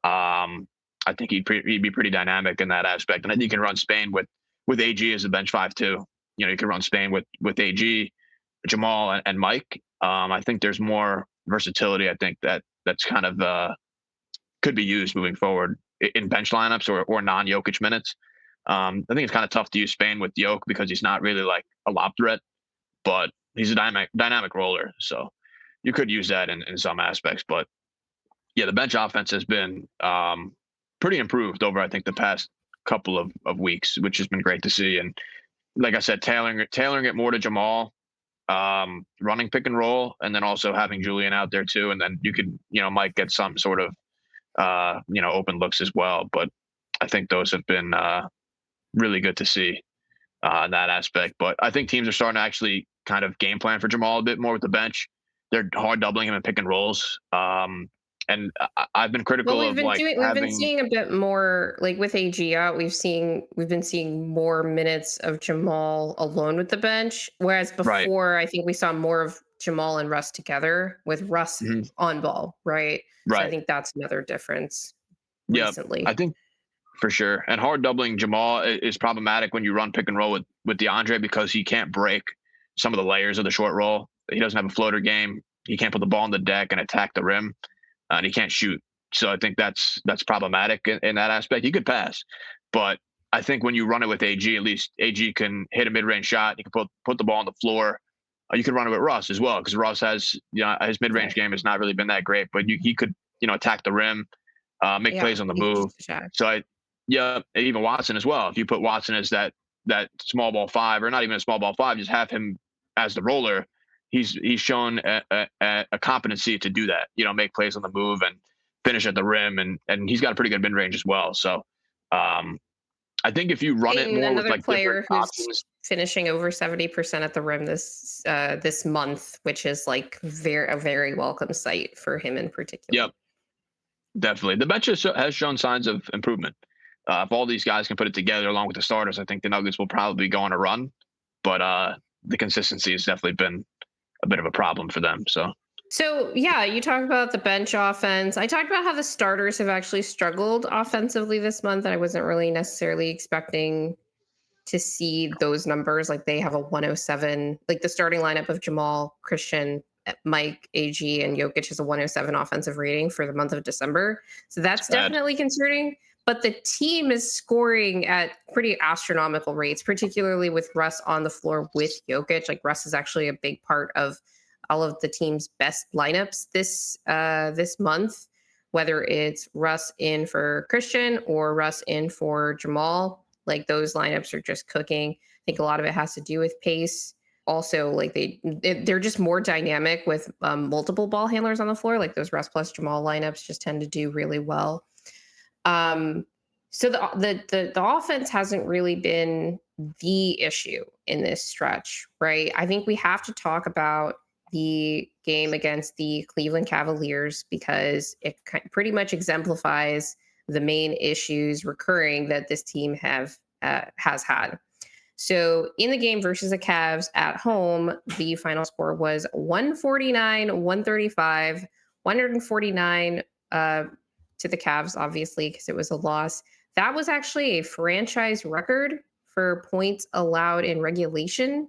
I think he'd be pretty dynamic in that aspect, and I think you can run Spain with AG as a bench five too. You can run Spain with AG, Jamal, and Mike. I think there's more versatility. I think that's kind of could be used moving forward in bench lineups or non Jokic minutes. I think it's kind of tough to use Spain with Jokic because he's not really like a lob threat, but he's a dynamic roller. So you could use that in some aspects. But yeah, the bench offense has been pretty improved over, I think, the past couple of weeks, which has been great to see. And like I said, tailoring it more to Jamal, running pick and roll, and then also having Julian out there too. And then you could, Mike get some sort of, open looks as well. But I think those have been really good to see in that aspect. But I think teams are starting to actually kind of game plan for Jamal a bit more with the bench. They're hard doubling him in pick and rolls. And I've been Well, critical of like we've been having seeing a bit more like with AG out, we've been seeing more minutes of Jamal alone with the bench. Whereas right, before, I think we saw more of Jamal and Russ together with Russ mhm, on ball, right? So I right, think that's another difference yeah, I recently. think for sure. And hard doubling Jamal is problematic when you run pick and roll with DeAndre, because he can't break some of the layers of the short roll. He doesn't have a floater game. He can't put the ball on the deck and attack the rim, and he can't shoot. So I think that's problematic in that aspect. He could pass, but I think when you run it with AG, at least AG can hit a mid-range shot. He can put the ball on the floor. You could run it with Russ as well, because Russ has, his mid-range Right. game has not really been that great, but he could, attack the rim, make Yeah. plays on the He can move. shoot the shot. So yeah, even Watson as well. If you put Watson as that small ball five, or not even a small ball five, just have him as the roller. He's shown a competency to do that. Make plays on the move and finish at the rim, and he's got a pretty good mid range as well. So um, I think if you run it And more with another like different player who's options, finishing over 70% at the rim this month, which is like a very welcome sight for him in particular. yep, definitely the bench has shown signs of improvement. If all these guys can put it together along with the starters, I think the Nuggets will probably go on a run. But the consistency has definitely been a bit of a problem for them. So So yeah, you talk about the bench offense. I talked about how the starters have actually struggled offensively this month, and I wasn't really necessarily expecting to see those numbers. Like they have a 107, like the starting lineup of Jamal, Christian, Mike, AG, and Jokic has a 107 offensive rating for the month of December. So it's that's bad. definitely concerning. But the team is scoring at pretty astronomical rates, particularly with Russ on the floor with Jokic. Like Russ is actually a big part of all of the team's best lineups this month, whether it's Russ in for Christian or Russ in for Jamal. Like those lineups are just cooking. I think a lot of it has to do with pace. Also, like they're just more dynamic with multiple ball handlers on the floor. Like those Russ plus Jamal lineups just tend to do really well. Um, So the offense hasn't really been the issue in this stretch, right? I think we have to talk about the game against the Cleveland Cavaliers because it pretty much exemplifies the main issues recurring that this team has had. So in the game versus the Cavs at home, the final score was 149, 135, 149 to the Cavs, obviously, because it was a loss. That was actually a franchise record for points allowed in regulation,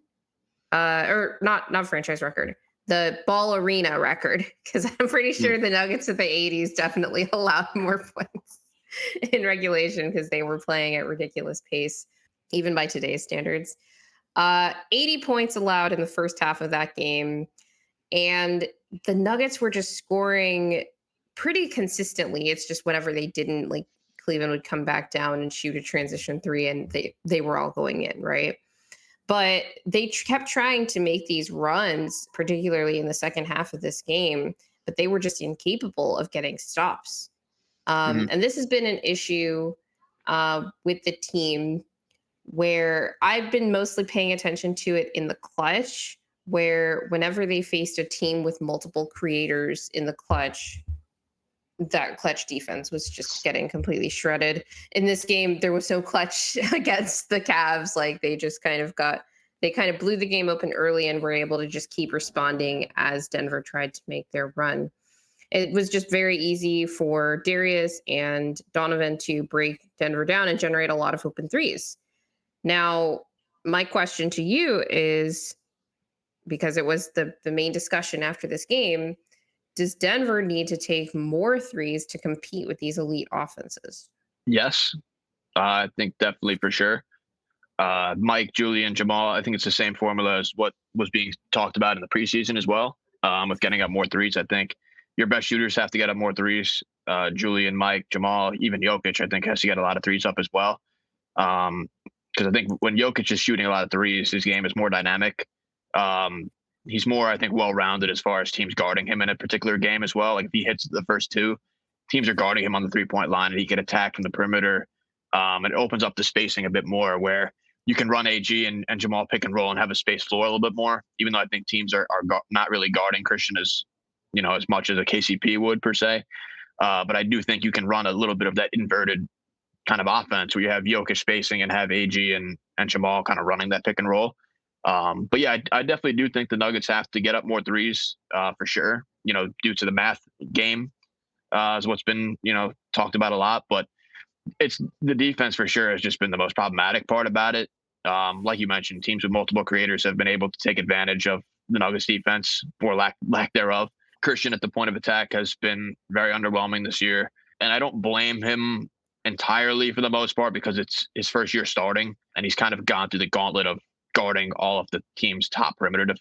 or not franchise record, the ball arena record, because I'm pretty Mm. sure the Nuggets of the 80s definitely allowed more points in regulation because they were playing at ridiculous pace, even by today's standards. 80 points allowed in the first half of that game. And the Nuggets were just scoring pretty consistently. It's just whenever they didn't, like Cleveland would come back down and shoot a transition three, and they were all going in, right? But they kept trying to make these runs, particularly in the second half of this game, but they were just incapable of getting stops. Mhm. And this has been an issue with the team where I've been mostly paying attention to it in the clutch, where whenever they faced a team with multiple creators in the clutch, that clutch defense was just getting completely shredded. In this game, there was no clutch against the Cavs. Like they kind of blew the game open early and were able to just keep responding as Denver tried to make their run. It was just very easy for Darius and Donovan to break Denver down and generate a lot of open threes. Now, my question to you is, because it was the main discussion after this game, does Denver need to take more threes to compete with these elite offenses? Yes, I think definitely for sure. Mike, Julian, Jamal. I think it's the same formula as what was being talked about in the preseason as well. With getting up more threes, I think your best shooters have to get up more threes. Julian, Mike, Jamal, even Jokic, I think has to get a lot of threes up as well. Because I think when Jokic is shooting a lot of threes, his game is more dynamic. Um, he's more, I think, well-rounded as far as teams guarding him in a particular game as well. Like if he hits the first two, teams are guarding him on the three-point line, and he can attack from the perimeter. It opens up the spacing a bit more, where you can run AG and Jamal pick and roll and have a space floor a little bit more. Even though I think teams are not really guarding Christian as as much as a KCP would per se. But I do think you can run a little bit of that inverted kind of offense where you have Jokic spacing and have AG and Jamal kind of running that pick and roll. But yeah, I definitely do think the Nuggets have to get up more threes for sure. Due to the math game is what's been talked about a lot. But it's the defense for sure has just been the most problematic part about it. Like you mentioned, teams with multiple creators have been able to take advantage of the Nuggets defense or lack thereof. Christian at the point of attack has been very underwhelming this year, and I don't blame him entirely for the most part because it's his first year starting, and he's kind of gone through the gauntlet of guarding all of the team's top perimeter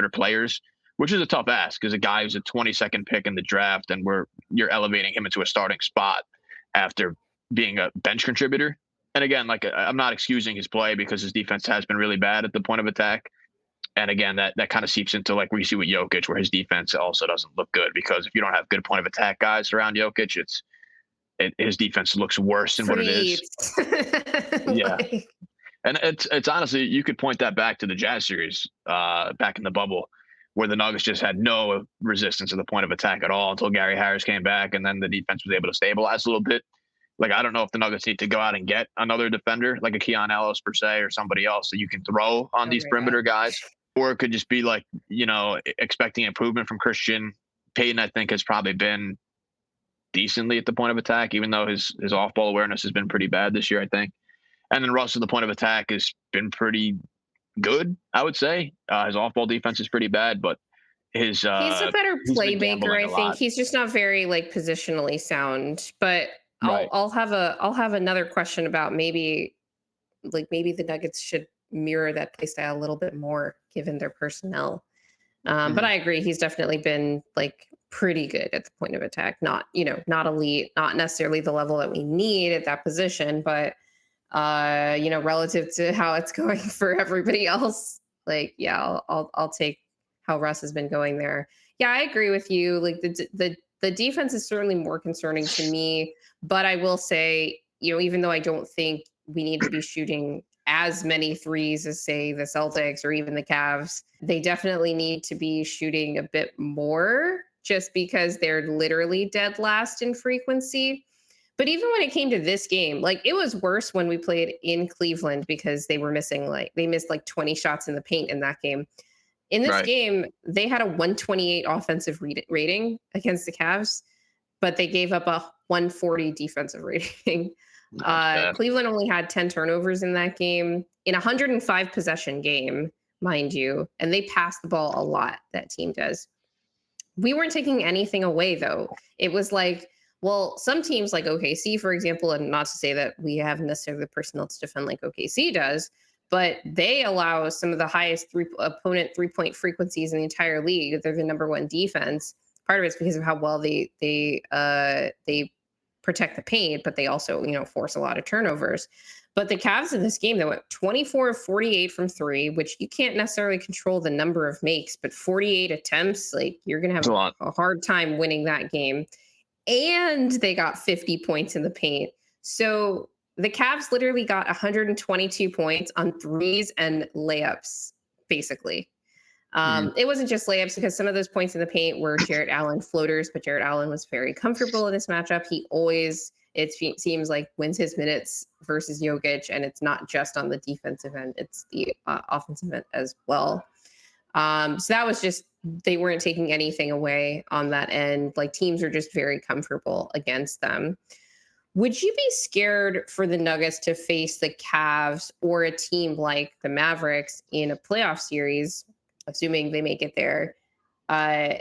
players, which is a tough ask because a guy who's a 22nd pick in the draft, and you're elevating him into a starting spot after being a bench contributor. And again, like I'm not excusing his play because his defense has been really bad at the point of attack. And again, that kind of seeps into like we see with Jokic, where his defense also doesn't look good because if you don't have good point of attack guys around Jokic, his defense looks worse than what it is. Preach. Yeah, Like, and it's honestly you could point that back to the Jazz series back in the bubble, where the Nuggets just had no resistance to the point of attack at all until Gary Harris came back, and then the defense was able to stabilize a little bit. Like I don't know if the Nuggets need to go out and get another defender like a Keon Ellis per se or somebody else that you can throw on oh these my God. perimeter guys, or it could just be like expecting improvement from Christian. Payton, I think, has probably been decently at the point of attack, even though his off ball awareness has been pretty bad this year, I think. And then Russ at the point of attack has been pretty good, I would say. His off ball defense is pretty bad, but his He's a better he's been playmaker, gambling I a think. lot. He's just not very like positionally sound. But Right. I'll have another question about maybe the Nuggets should mirror that play style a little bit more given their personnel. But Mhm. I agree, he's definitely been like pretty good at the point of attack. Not, not elite, not necessarily the level that we need at that position, but relative to how it's going for everybody else, like, yeah, I'll take how Russ has been going there. Yeah, I agree with you. Like the defense is certainly more concerning to me, but I will say, even though I don't think we need to be shooting as many threes as, say, the Celtics or even the Cavs, they definitely need to be shooting a bit more just because they're literally dead last in frequency. But even when it came to this game, like it was worse when we played in Cleveland because they missed like 20 shots in the paint in that game. In this Right. game, they had a 128 offensive rating against the Cavs, but they gave up a 140 defensive rating. That's bad. Cleveland only had 10 turnovers in that game, in a 105 possession game, mind you, and they pass the ball a lot, that team does. We weren't taking anything away, though. It was like, well, some teams like OKC, for example, and not to say that we have necessarily the personnel to defend like OKC does, but they allow some of the highest opponent 3-point frequencies in the entire league. They're the number one defense. Part of it's because of how well they protect the paint, but they also force a lot of turnovers. But the Cavs in this game, they went 24 of 48 from three, which you can't necessarily control the number of makes, but 48 attempts, like you're going to It's a have lot. a hard time winning that game. And they got 50 points in the paint. So the Cavs literally got 122 points on threes and layups, basically. Mhm. It wasn't just layups because some of those points in the paint were Jarrett Allen floaters, but Jarrett Allen was very comfortable in this matchup. He always, seems like, wins his minutes versus Jokić, and it's not just on the defensive end, it's the offensive end as well. So that was just, they weren't taking anything away on that end. Like teams are just very comfortable against them. Would you be scared for the Nuggets to face the Cavs or a team like the Mavericks in a playoff series, assuming they make it there, uh,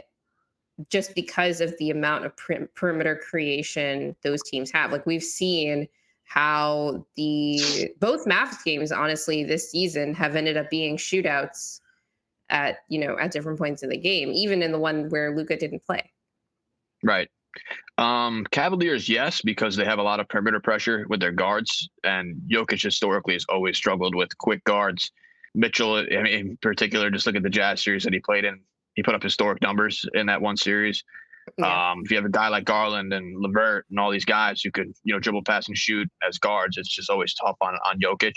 just because of the amount of perimeter creation those teams have? Like we've seen how the both Mavs games, honestly, this season have ended up being shootouts at different points in the game, even in the one where Luka didn't play. Right. Cavaliers, yes, because they have a lot of perimeter pressure with their guards, and Jokic historically has always struggled with quick guards. Mitchell, I mean, in particular, just look at the Jazz series that he played in. He put up historic numbers in that one series. Yeah. If you have a guy like Garland and Levert and all these guys who could, dribble, pass, and shoot as guards, it's just always tough on Jokic.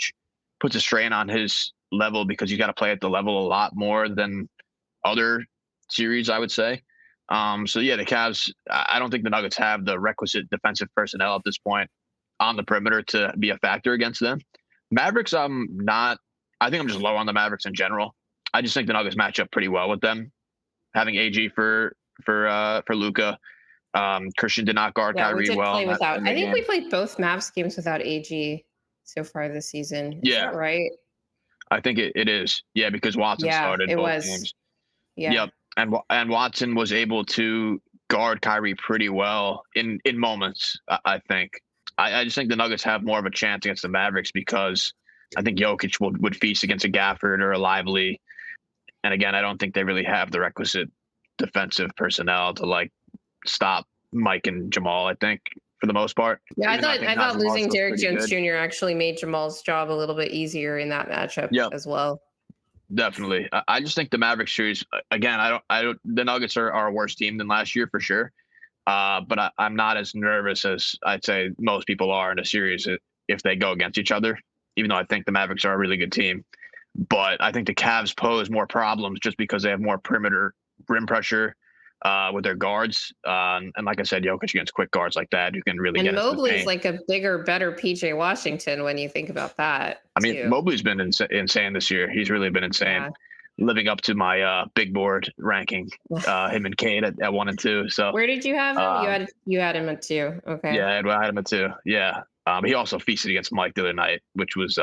Puts a strain on his level because you got to play at the level a lot more than other series, I would say. So yeah, the Cavs, I don't think the Nuggets have the requisite defensive personnel at this point on the perimeter to be a factor against them. Mavericks, I think I'm just low on the Mavericks in general. I just think the Nuggets match up pretty well with them. Having AG for Luka. Christian did not guard Yeah, we Kyrie did well play in that without. in I the think we game. played both Mavs games without AG so far this season. Is Yeah, that right? I think it is. Yeah, because Watson Yeah, started it both was. games. Yeah. Yep, and Watson was able to guard Kyrie pretty well in moments. I think. I just think the Nuggets have more of a chance against the Mavericks because I think Jokic would feast against a Gafford or a Lively, and again, I don't think they really have the requisite defensive personnel to like stop Mike and Jamal. I think for the most part, Yeah, I even though I thought think I thought Najee losing Marshall's Derrick pretty Jones good. Jr. actually made Jamal's job a little bit easier in that matchup Yep. as well. Definitely. I just think the Mavericks series again. I don't. The Nuggets are a worse team than last year for sure. But I'm not as nervous as I'd say most people are in a series if they go against each other. Even though I think the Mavericks are a really good team, but I think the Cavs pose more problems just because they have more perimeter rim pressure with their guards. And like I said, Jokic against quick guards like that who can really get And into the Mobley's paint. like a bigger, better PJ Washington when you think about that I mean, too. Mobley's been insane this year. He's really been insane, Yeah. living up to my big board ranking. Him and Cade at 1 and 2. So Where did you have him? um, You had him at two. Okay. yeah, I had him at 2. Yeah, he also feasted against Mike the other night, which was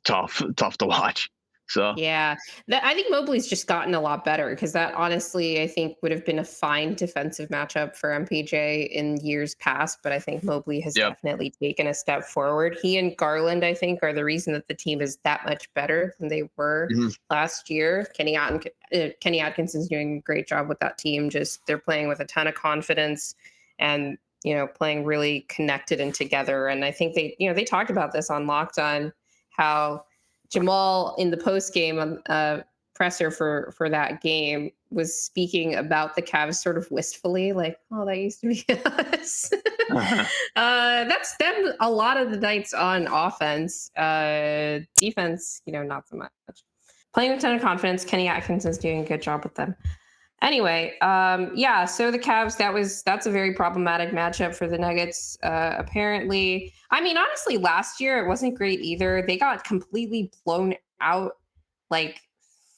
tough to watch. So Yeah, I think Mobley's just gotten a lot better because that honestly, I think, would have been a fine defensive matchup for MPJ in years past. But I think Mobley has yep. definitely taken a step forward. He and Garland, I think, are the reason that the team is that much better than they were Mhm. last year. Kenny Atkinson's doing a great job with that team. Just they're playing with a ton of confidence and playing really connected and together. And I think they talked about this on Locked On, how Jamal in the post game presser for that game was speaking about the Cavs sort of wistfully, like, "Oh, that used to be us." That's them a lot of the nights on offense. Defense, not so much. Playing with a ton of confidence. Kenny Atkinson's doing a good job with them. Anyway, yeah, so the Cavs, that's a very problematic matchup for the Nuggets. Apparently, I mean, honestly, last year it wasn't great either. They got completely blown out, like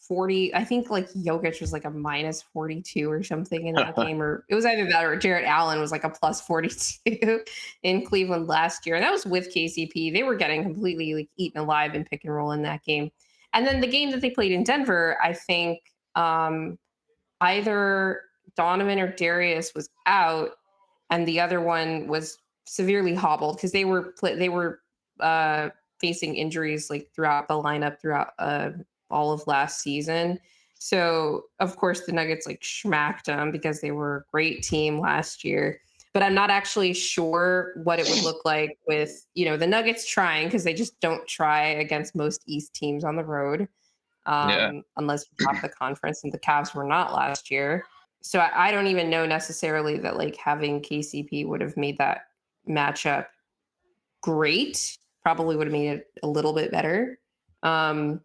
40. I think like Jokić was like a minus 42 or something in that game, or it was either that or Jarrett Allen was like a plus 42 in Cleveland last year. And that was with KCP. They were getting completely like eaten alive in pick and roll in that game. And then the game that they played in Denver, I think either Donovan or Darius was out, and the other one was severely hobbled because they were facing injuries like throughout the lineup throughout all of last season. So of course the Nuggets like schmacked them because they were a great team last year. But I'm not actually sure what it would look like with the Nuggets trying, because they just don't try against most East teams on the road, Yeah. unless you top the conference, and the Cavs were not last year. So I don't even know necessarily that like having KCP would have made that matchup great. Probably would have made it a little bit better. Um,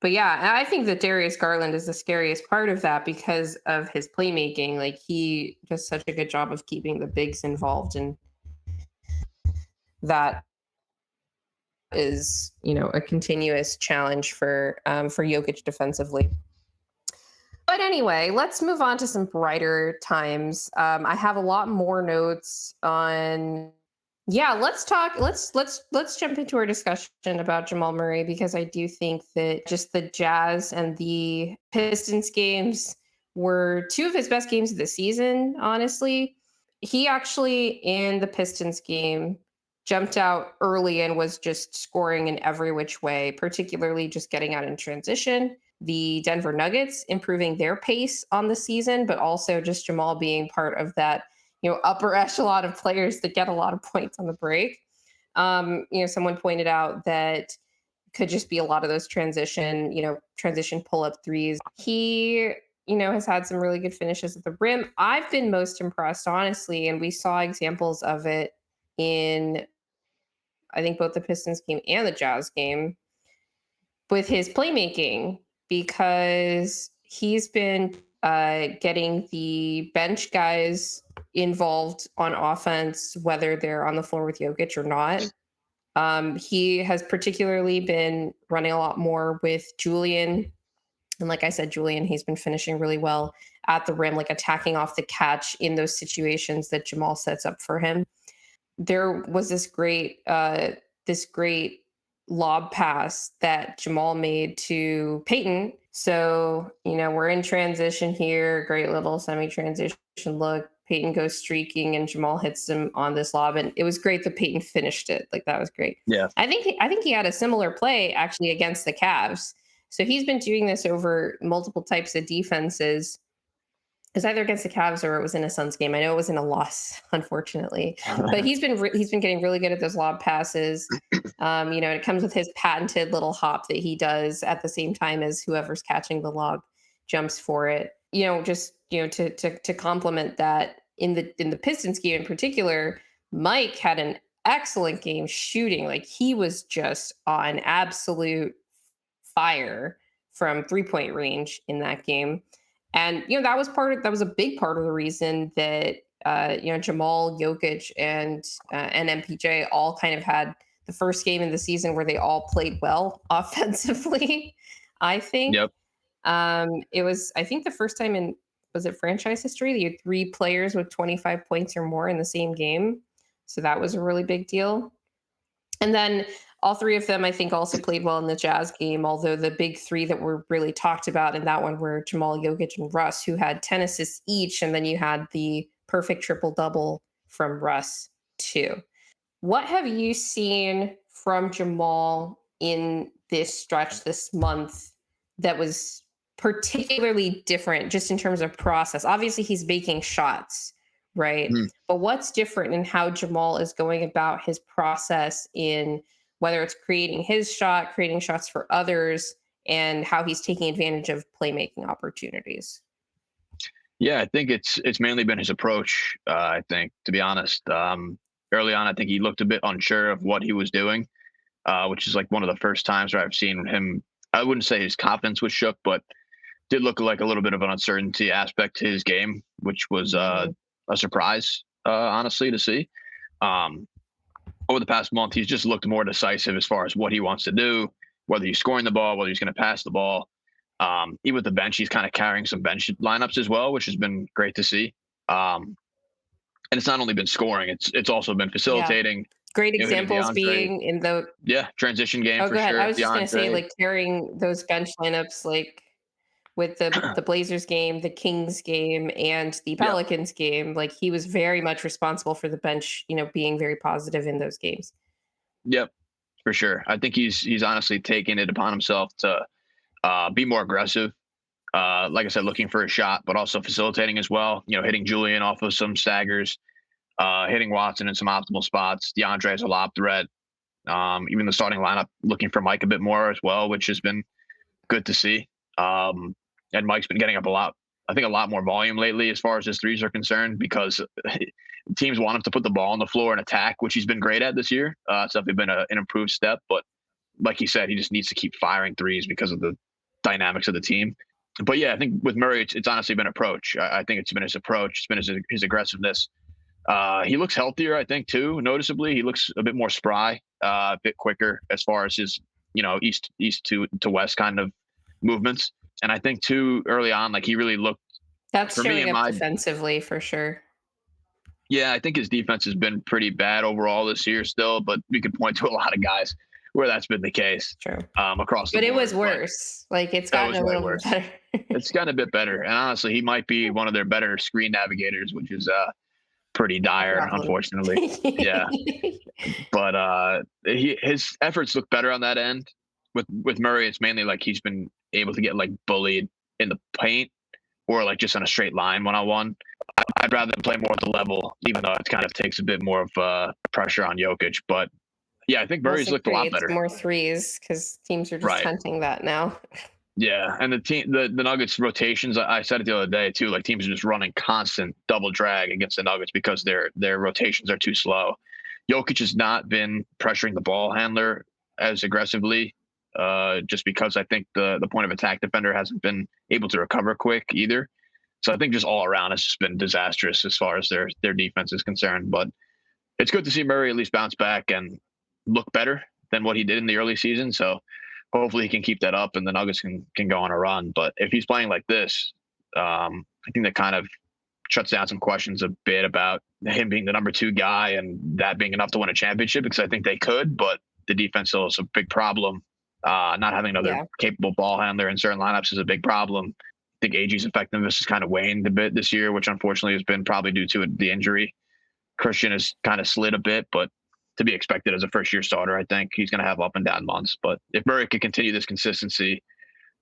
but yeah, I think that Darius Garland is the scariest part of that because of his playmaking. Like he does such a good job of keeping the bigs involved, and that is a continuous challenge for Jokic defensively. But anyway, let's move on to some brighter times. I have a lot more notes on. Yeah, let's talk. Let's jump into our discussion about Jamal Murray, because I do think that just the Jazz and the Pistons games were two of his best games of the season. Honestly, he actually in the Pistons game jumped out early and was just scoring in every which way, particularly just getting out in transition. The Denver Nuggets improving their pace on the season, but also just Jamal being part of that, upper echelon of players that get a lot of points on the break. Someone pointed out that could just be a lot of those transition pull up threes. He, has had some really good finishes at the rim. I've been most impressed, honestly, and we saw examples of it in, I think, both the Pistons game and the Jazz game with his playmaking, because he's been getting the bench guys involved on offense, whether they're on the floor with Jokic or not. He has particularly been running a lot more with Julian. And like I said, Julian, he's been finishing really well at the rim, like attacking off the catch in those situations that Jamal sets up for him. There was this great lob pass that Jamal made to Peyton. So, we're in transition here. Great little semi-transition look. Peyton goes streaking and Jamal hits him on this lob. And it was great that Peyton finished it. Like, that was great. Yeah. I think he had a similar play actually against the Cavs. So he's been doing this over multiple types of defenses. It was either against the Cavs or it was in a Suns game. I know it was in a loss, unfortunately, but he's been getting really good at those lob passes. And it comes with his patented little hop that he does at the same time as whoever's catching the lob jumps for it. To complement that, in the Pistons game in particular, Mike had an excellent game shooting. Like, he was just on absolute fire from 3-point range in that game. And that was a big part of the reason that Jamal, Jokic, and MPJ all kind of had the first game in the season where they all played well offensively. I think Yep. it was, I think, the first time in, was it franchise history, that you had three players with 25 points or more in the same game. So that was a really big deal. And then all three of them, I think, also played well in the Jazz game, although the big three that were really talked about in that one were Jamal, Jokic, and Russ, who had 10 assists each. And then you had the perfect triple-double from Russ, too. What have you seen from Jamal in this stretch this month that was particularly different, just in terms of process? Obviously, he's making shots, right? Mhm. But what's different in how Jamal is going about his process, in whether it's creating his shot, creating shots for others, and how he's taking advantage of playmaking opportunities. Yeah, I think it's mainly been his approach. I think, to be honest, early on, I think he looked a bit unsure of what he was doing, which is like one of the first times where I've seen him. I wouldn't say his confidence was shook, but did look like a little bit of an uncertainty aspect to his game, which was Mhm. a surprise, honestly, to see. Um, Over the past month, he's just looked more decisive as far as what he wants to do, whether he's scoring the ball, whether he's going to pass the ball. Even with the bench, he's kind of carrying some bench lineups as well, which has been great to see. Um, and it's not only been scoring; it's also been Yeah. facilitating. Great Hitting examples DeAndre, being in the yeah, transition game oh, for go ahead. I sure. was just gonna say, DeAndre, like, carrying those bench lineups, like, with the Blazers game, the Kings game, and the yep, Pelicans game, like, he was very much responsible for the bench, being very positive in those games. yep, for sure. I think he's honestly taken it upon himself to be more aggressive. Like I said, looking for a shot, but also facilitating as well. Hitting Julian off of some staggers, hitting Watson in some optimal spots. DeAndre has a lob threat. Even the starting lineup looking for Mike a bit more as well, which has been good to see. Um, and Mike's been getting up a lot. I think a lot more volume lately as far as his threes are concerned because teams want him to put the ball on the floor and attack, which he's been great at this year. It's definitely been an improved step, but like you said, he just needs to keep firing threes because of the dynamics of the team. But yeah, I think with Murray, it's honestly been approach. I think it's been his approach. It's been his aggressiveness. He looks healthier, I think, too. Noticeably, he looks a bit more spry, a bit quicker as far as his, east to west kind of movements. And I think too early on, like he really looked That's for me showing in up my defensively for sure. yeah, I think his defense has been pretty bad overall this year still, but we could point to a lot of guys where that's been the case True. across the But it was board. But worse. Like, it's that gotten was a way little bit worse. better. It's gotten a bit better, and honestly, he might be one of their better screen navigators, which is pretty A dire, problem. unfortunately. Yeah, but his efforts look better on that end. With Murray, it's mainly like he's been able to get like bullied in the paint or like just on a straight line 1-on-1. I'd rather play more at the level, even though it kind of takes a bit more of pressure on Jokic. But yeah, I think Murray's Also looked a lot creates better. more threes because teams are just Right. hunting that now. Yeah, and the Nuggets rotations. I said it the other day too. Like teams are just running constant double drag against the Nuggets because their rotations are too slow. Jokic has not been pressuring the ball handler as aggressively, just because I think the point of attack defender hasn't been able to recover quick either. So I think just all around it's just been disastrous as far as their defense is concerned. But it's good to see Murray at least bounce back and look better than what he did in the early season. So hopefully he can keep that up and the Nuggets can go on a run. But if he's playing like this, I think that kind of shuts down some questions a bit about him being the number two guy and that being enough to win a championship because I think they could, but the defense still is a big problem. Not having another Yeah. capable ball handler in certain lineups is a big problem. I think AG's effectiveness has kind of waned a bit this year, which unfortunately has been probably due to the injury. Christian has kind of slid a bit, but to be expected as a first year starter, I think he's going to have up and down months. But if Murray could continue this consistency,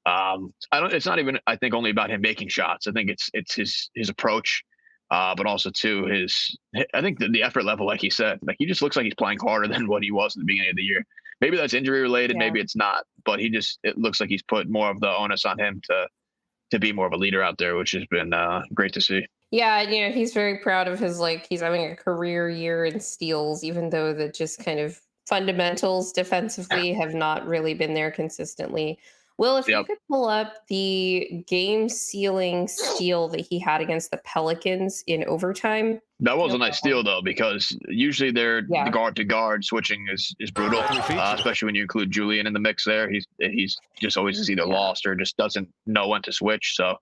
I don't. It's not even. I think only about him making shots. I think it's his approach, but also too his. I think the effort level, like he said, like he just looks like he's playing harder than what he was at the beginning of the year. Maybe that's injury related. Yeah. Maybe it's not. But it looks like he's put more of the onus on him to be more of a leader out there, which has been great to see. Yeah, he's very proud of his, like, he's having a career year in steals, even though the just kind of fundamentals defensively have not really been there consistently. Well, if you Yep. could pull up the game sealing steal that he had against the Pelicans in overtime. That was No a nice problem. steal though, because usually the Yeah. guard to guard switching is brutal, especially when you include Julian in the mix. There, he's just always is either Yeah. lost or just doesn't know when to switch. So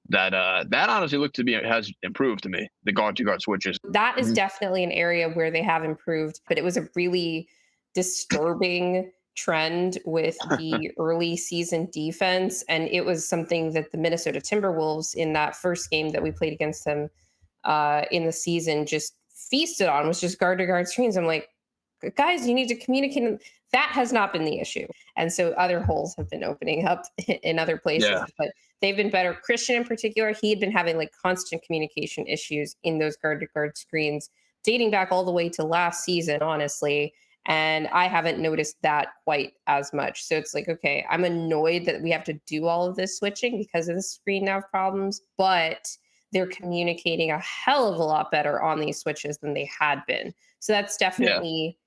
that honestly looked to be has improved to me. The guard to guard switches. That is Mhm. definitely an area where they have improved, but it was a really disturbing trend with the early season defense. And it was something that the Minnesota Timberwolves in that first game that we played against them in the season just feasted on, was just guard to guard screens. I'm like, guys, you need to communicate. That has not been the issue. And so other holes have been opening up in other places, Yeah, but they've been better. Christian in particular, he had been having like constant communication issues in those guard to guard screens dating back all the way to last season, honestly. And I haven't noticed that quite as much. So it's like, okay, I'm annoyed that we have to do all of this switching because of the screen nav problems, but they're communicating a hell of a lot better on these switches than they had been. So that's Yeah. definitely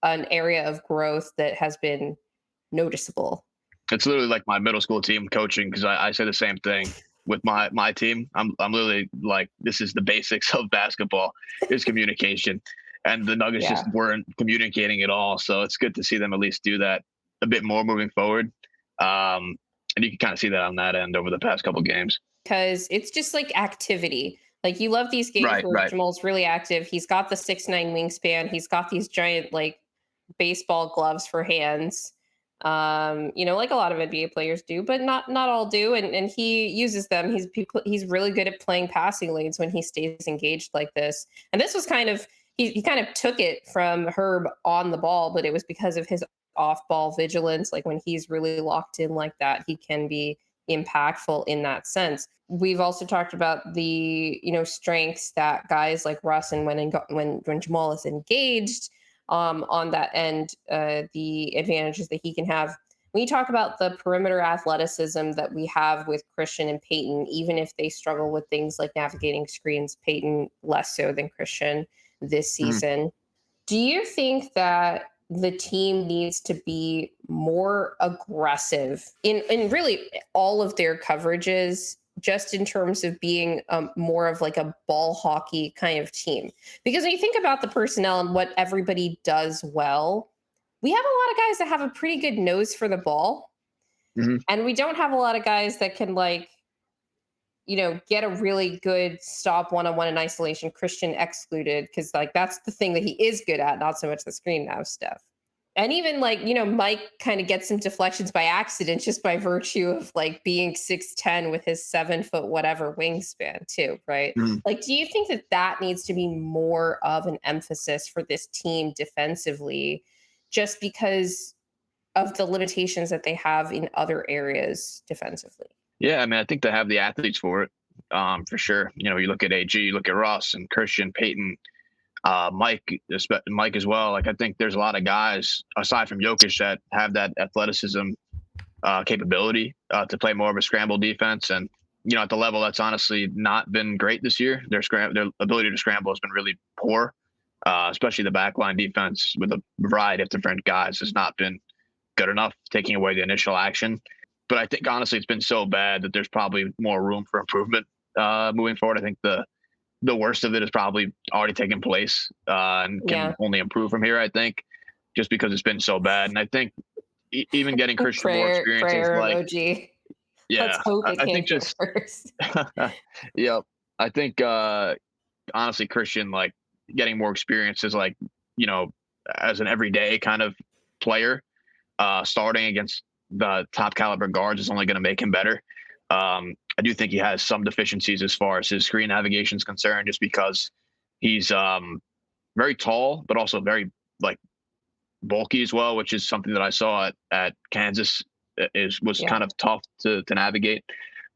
an area of growth that has been noticeable. It's literally like my middle school team coaching because I say the same thing with my team. I'm literally like, this is the basics of basketball is communication, and the Nuggets just Yeah. weren't communicating at all. So it's good to see them at least do that a bit more moving forward. And you can kind of see that on that end over the past couple games. Because it's just like activity. Like you love these games Right, where right. Jamal's really active. He's got the 6'9" wingspan. He's got these giant like baseball gloves for hands. Like a lot of NBA players do, but not all do. And he uses them. He's really good at playing passing lanes when he stays engaged like this. And this was kind of he kind of took it from Herb on the ball, but it was because of his off ball vigilance. Like when he's really locked in like that, he can be impactful in that sense. We've also talked about the strengths that guys like Russ and when Jamal is engaged on that end, the advantages that he can have. When you talk about the perimeter athleticism that we have with Christian and Peyton, even if they struggle with things like navigating screens, Peyton less so than Christian this Mhm. season. Do you think that the team needs to be more aggressive in really all of their coverages, just in terms of being more of like a ball hockey kind of team? Because when you think about the personnel and what everybody does well, we have a lot of guys that have a pretty good nose for the ball, Mhm. and we don't have a lot of guys that can like get a really good stop one-on-one in isolation, Christian excluded, because like that's the thing that he is good at, not so much the screen nav stuff. And even like, Mike kind of gets some deflections by accident just by virtue of like being 6'10" with his 7 foot whatever wingspan too, right? Mhm. Like, do you think that that needs to be more of an emphasis for this team defensively, just because of the limitations that they have in other areas defensively? Yeah, I mean, I think they have the athletes for it, for sure. You look at AG, you look at Ross and Christian, Peyton, Mike as well. Like I think there's a lot of guys aside from Jokic that have that athleticism capability to play more of a scramble defense, and at the level that's honestly not been great this year. Their ability to scramble has been really poor, especially the backline defense with a variety of different guys has not been good enough, taking away the initial action. But I think honestly, it's been so bad that there's probably more room for improvement moving forward. I think the worst of it is probably already taken place and can Yeah. only improve from here. I think just because it's been so bad, and I think even getting Christian more experiences, Prayer like emoji. Let's yeah, hope it I think can't get just worse. yeah, I think honestly Christian like getting more experiences, like you know as an everyday kind of player, starting against the top caliber guards is only going to make him better. I do think he has some deficiencies as far as his screen navigation is concerned, just because he's very tall, but also very like bulky as well, which is something that I saw at Kansas is was Yeah. kind of tough to navigate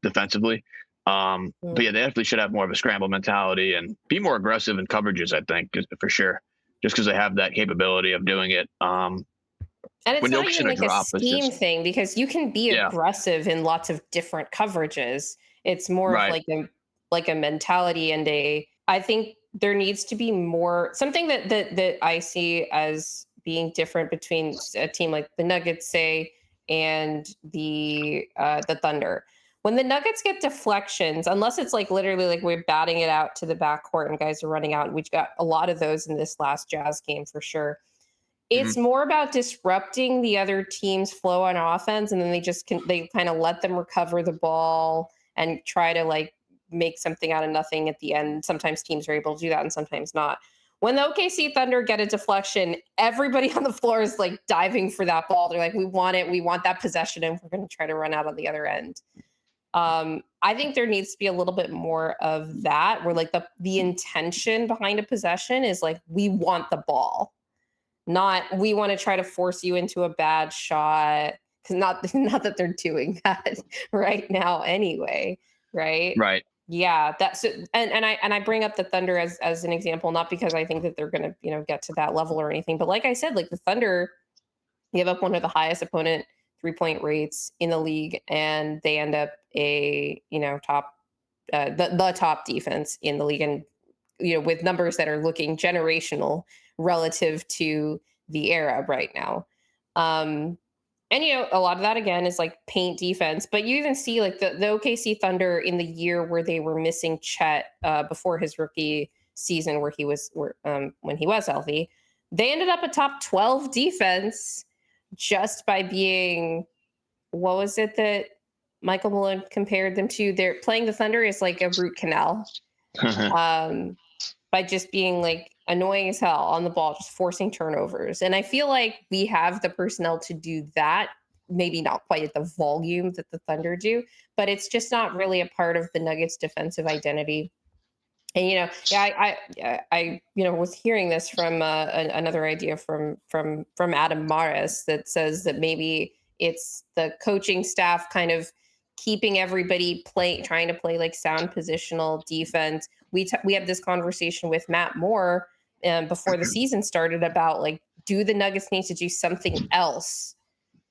defensively. But Mm. yeah, they definitely should have more of a scramble mentality and be more aggressive in coverages. I think for sure, just because they have that capability of doing it. And it's When not Jokic in even a like a drop, it's scheme just thing because you can be yeah, aggressive in lots of different coverages. It's more of right. like a mentality and a I think there needs to be more something that I see as being different between a team like the Nuggets say and the Thunder. When the Nuggets get deflections, unless it's like literally like we're batting it out to the backcourt and guys are running out, and we've got a lot of those in this last Jazz game for sure. Mhm. It's more about disrupting the other team's flow on offense, and then they kind of let them recover the ball and try to like make something out of nothing at the end. Sometimes teams are able to do that, and sometimes not. When the OKC Thunder get a deflection, everybody on the floor is like diving for that ball. They're like, "We want it. We want that possession, and we're going to try to run out on the other end." I think there needs to be a little bit more of that, where like the intention behind a possession is like we want the ball, not we want to try to force you into a bad shot, because not not that they're doing that right now anyway, right? Right. Yeah, that's it. And I bring up the Thunder as an example, not because I think that they're gonna, get to that level or anything. But like I said, like the Thunder give up one of the highest opponent 3-point rates in the league, and they end up a, top the top defense in the league, and with numbers that are looking generational relative to the era right now. Um, and a lot of that again is like paint defense, but you even see like the OKC Thunder in the year where they were missing Chet before his rookie season, when he was healthy, they ended up a top 12 defense just by being, what was it that Michael Malone compared them to? They're playing the Thunder is like a root canal, um, by just being like annoying as hell on the ball, just forcing turnovers. And I feel like we have the personnel to do that. Maybe not quite at the volume that the Thunder do, but it's just not really a part of the Nuggets' defensive identity. And yeah, was hearing this from another idea from Adam Maris that says that maybe it's the coaching staff kind of keeping everybody trying to play like sound positional defense. We had this conversation with Matt Moore before the season started about like, do the Nuggets need to do something else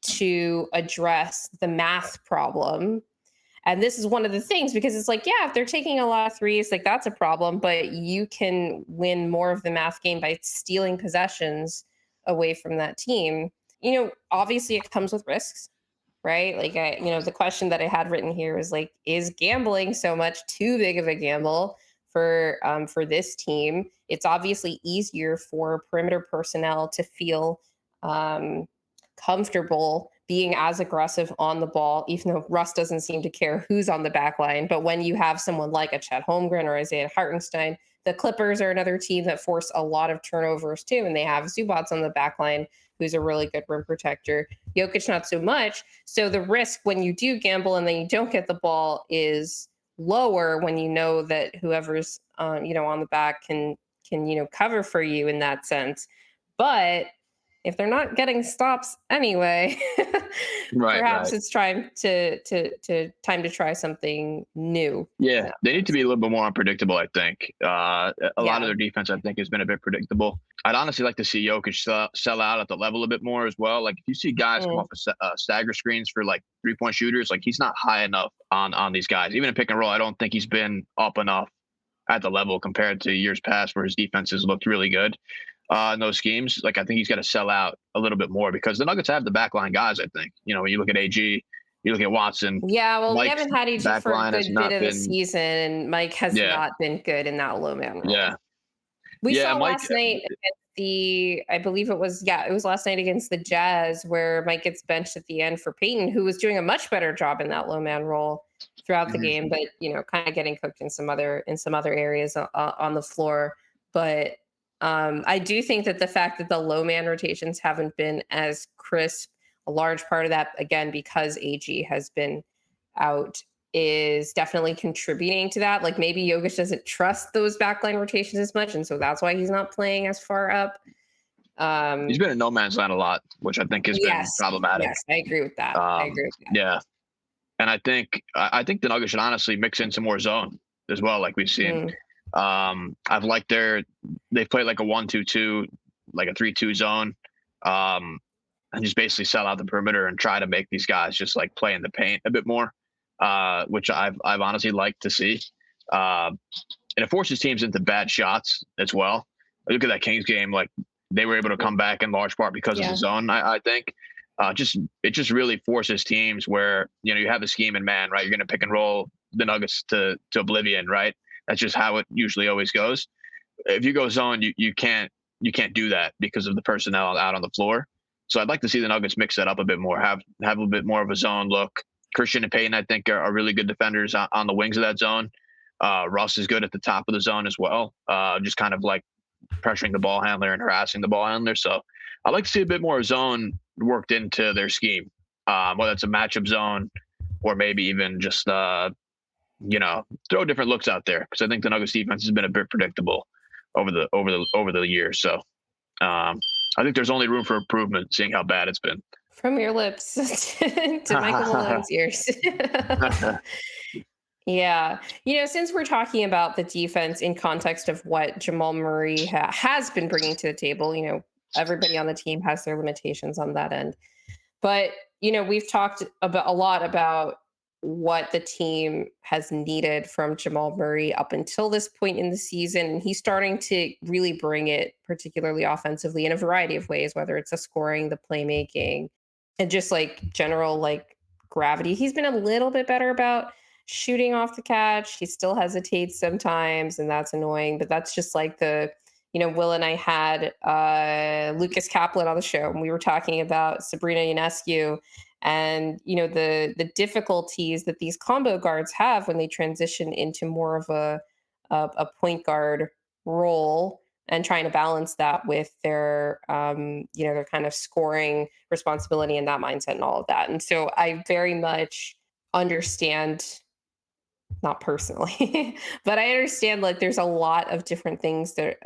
to address the math problem? And this is one of the things, because it's like, yeah, if they're taking a lot of threes, like that's a problem, but you can win more of the math game by stealing possessions away from that team. Obviously it comes with risks, right? Like the question that I had written here is like, is gambling so much too big of a gamble for this team? It's obviously easier for perimeter personnel to feel um, comfortable being as aggressive on the ball, even though Russ doesn't seem to care who's on the back line. But when you have someone like a Chet Holmgren or Isaiah Hartenstein, the Clippers are another team that force a lot of turnovers too, and they have Zubats on the back line, who's a really good rim protector. Jokić, not so much. So the risk when you do gamble and then you don't get the ball is lower when you know that whoever's on the back can cover for you in that sense. But if they're not getting stops anyway, Right, perhaps right. it's time to try something new. In Yeah, that they need to sense. be a little bit more unpredictable, I think. A lot of Yeah. their defense, I think, has been a bit predictable. I'd honestly like to see Jokic sell out at the level a bit more as well. Like, if you see guys come Mm. off of stagger screens for like 3-point shooters, like he's not high enough on these guys. Even in pick and roll, I don't think he's been up enough at the level compared to years past where his defenses looked really good in those schemes. Like, I think he's got to sell out a little bit more because the Nuggets have the backline guys. I think when you look at AG, you look at Watson, Yeah, well, we Mike's haven't had EG for a backline has good bit not of the been. season, and Mike has Yeah, not been good in that low man yeah, role. We yeah. saw Mike. last night against I believe it was last night against the Jazz where Mike gets benched at the end for Peyton, who was doing a much better job in that low man role throughout the Mhm. game, but kind of getting cooked in some other areas on the floor. But I do think that the fact that the low man rotations haven't been as crisp, a large part of that again because AG has been out, is definitely contributing to that. Like maybe Jokic doesn't trust those backline rotations as much, and so that's why he's not playing as far up. He's Um, been in no man's land a lot, which I think has been yes, problematic. yes, I agree with that. I agree with that. Yeah, and I think the Nuggets should honestly mix in some more zone as well, like we've seen. Mm, I've liked they've played like a 1-2-2, like a 3-2 zone, um, and just basically sell out the perimeter and try to make these guys just like play in the paint a bit more, which I've honestly liked to see. Uh, and it forces teams into bad shots as well. Look at that Kings game; like they were able to come back in large part because of the yeah. zone. I think it just really forces teams where you have the scheme in man, right? You're going to pick and roll the Nuggets to oblivion, right? That's just how it usually always goes. If you go zone, you can't do that because of the personnel out on the floor. So I'd like to see the Nuggets mix that up a bit more, have a bit more of a zone look. Christian and Payton, I think, are really good defenders on the wings of that zone. Russ is good at the top of the zone as well, just kind of like pressuring the ball handler and harassing the ball handler. So I'd like to see a bit more zone worked into their scheme, whether it's a matchup zone or maybe even just throw different looks out there because I think the Nuggets defense has been a bit predictable over the years. So I think there's only room for improvement, seeing how bad it's been. From your lips to Michael Malone's ears. Yeah. Since we're talking about the defense in context of what Jamal Murray has been bringing to the table, everybody on the team has their limitations on that end. But, we've talked about a lot about what the team has needed from Jamal Murray up until this point in the season. And he's starting to really bring it, particularly offensively, in a variety of ways, whether it's the scoring, the playmaking, and just like general like gravity. He's been a little bit better about shooting off the catch. He still hesitates sometimes, and that's annoying. But that's just like Will and I had Lucas Kaplan on the show, and we were talking about Sabrina Ionescu and the difficulties that these combo guards have when they transition into more of a point guard role, and trying to balance that with their kind of scoring responsibility and that mindset and all of that. And so I very much understand, not personally, but I understand like there's a lot of different things that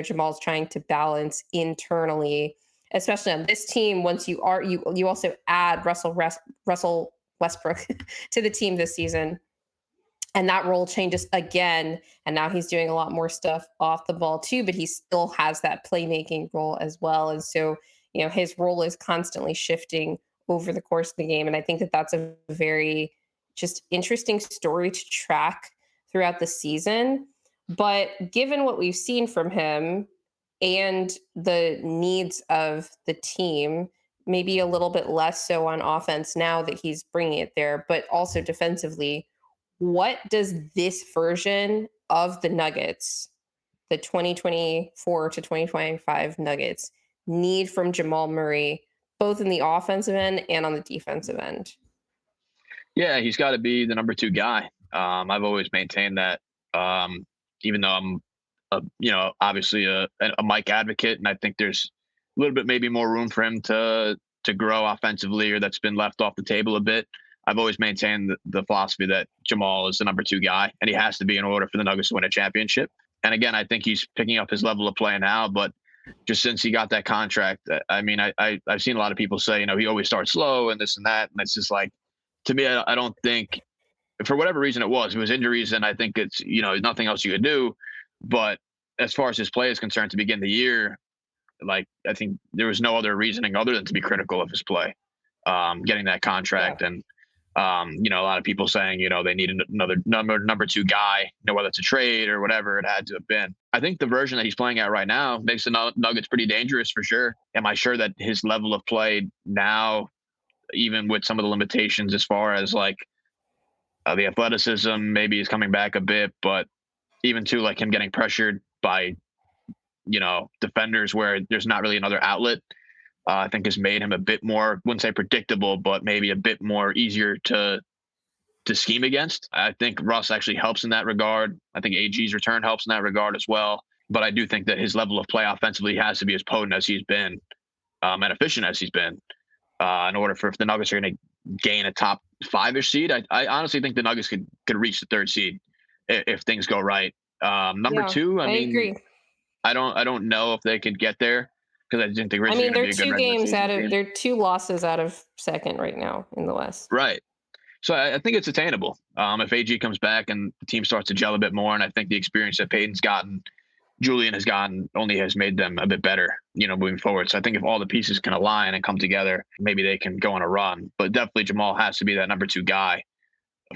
Jamal's trying to balance internally, especially on this team. Once you also add Russell Westbrook to the team this season, and that role changes again, and now he's doing a lot more stuff off the ball too, but he still has that playmaking role as well. And so his role is constantly shifting over the course of the game, and I think that that's a very just interesting story to track throughout the season. But given what we've seen from him and the needs of the team, maybe a little bit less so on offense now that he's bringing it there, but also defensively, what does this version of the Nuggets, the 2024 to 2025 Nuggets, need from Jamal Murray, both in the offensive end and on the defensive end? Yeah, he's got to be the number two guy. I've always maintained that, even though I'm, obviously a Mike advocate, and I think there's a little bit maybe more room for him to grow offensively, or that's been left off the table a bit. I've always maintained the philosophy that Jamal is the number two guy, and he has to be in order for the Nuggets to win a championship. And again, I think he's picking up his level of play now, but just since he got that contract, I mean, I've seen a lot of people say, he always starts slow and this and that, and it's just like, to me, I don't think, for whatever reason it was injuries, and I think it's nothing else you could do. But as far as his play is concerned, to begin the year, like I think there was no other reasoning other than to be critical of his play, getting that Yeah. contract, and a lot of people saying they need another number two guy, whether it's a trade or whatever it had to have been. I think the version that he's playing at right now makes the Nuggets pretty dangerous for sure. Am I sure that his level of play now, even with some of the limitations as far as like the athleticism, maybe is coming back a bit, but even to like him getting pressured by defenders where there's not really another outlet, I think has made him a bit more, wouldn't say predictable, but maybe a bit more easier to scheme against. I think Russ actually helps in that regard. I think AG's return helps in that regard as well. But I do think that his level of play offensively has to be as potent as he's been, and efficient as he's been, in order for, if the Nuggets are going to gain a top five-ish seed. I honestly think the Nuggets could reach the third seed if things go right. Number Yeah, two, I I mean, agree. I don't know if they could get there, because I think the I Grizzlies are mean, going to be a good regular season team. they're two losses out of second right now in the West. Right. So I think it's attainable. If AG comes back and the team starts to gel a bit more, and I think the experience that Peyton's gotten, Julian has gotten, only has made them a bit better, moving forward. So I think if all the pieces can align and come together, maybe they can go on a run. But definitely Jamal has to be that number two guy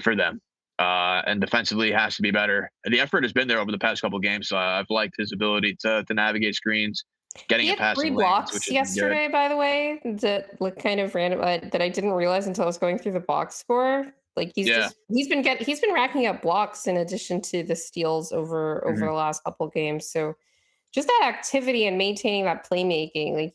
for them. And defensively has to be better. The effort has been there over the past couple of games. So I've liked his ability to navigate screens, getting He in had three passing lanes, which blocks has been good. yesterday, by the way, that look kind of random, that I didn't realize until I was going through the box score. Like Yeah. he's been racking up blocks in addition to the steals over Hmm. the last couple games. So just that activity and maintaining that playmaking, like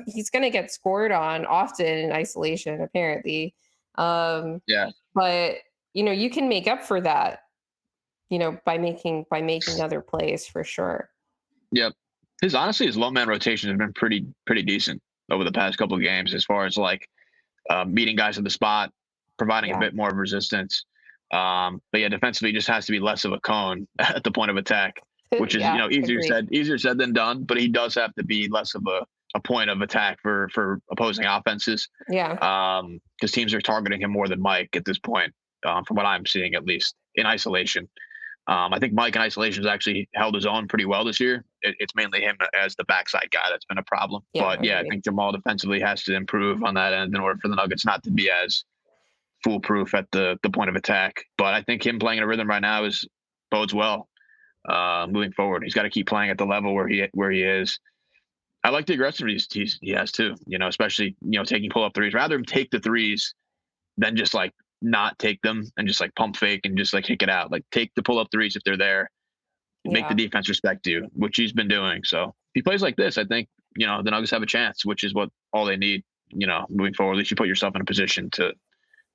he's gonna get scored on often in isolation, apparently. Um, Yeah. but you can make up for that, by making other plays for sure. Yep. His low man rotation has been pretty decent over the past couple of games, as far as like meeting guys in the spot, providing a Yeah. bit more of resistance. But yeah, defensively, he just has to be less of a cone at the point of attack, which is Yeah, agreed. easier said than done. But he does have to be less of a point of attack for opposing offenses, Yeah. because teams are targeting him more than Mike at this point, from what I'm seeing at least. in isolation. I think Mike in isolation has actually held his own pretty well this year. It's mainly him as the backside guy that's been a problem. Yeah, But yeah, I agreed. think Jamal defensively has to improve on that end in order for the Nuggets not to be as foolproof at the point of attack. But I think him playing in a rhythm right now is bodes well moving forward. He's got to keep playing at the level where he is. I like the aggressiveness he has too. Especially taking pull up threes. Rather him take the threes than just like not take them and just like pump fake and just like kick it out. Like take the pull up threes if they're there. Make the Yeah. defense respect you, which he's been doing. So if he plays like this, I think the Nuggets have a chance, which is what all they need. Moving forward, at least you put yourself in a position to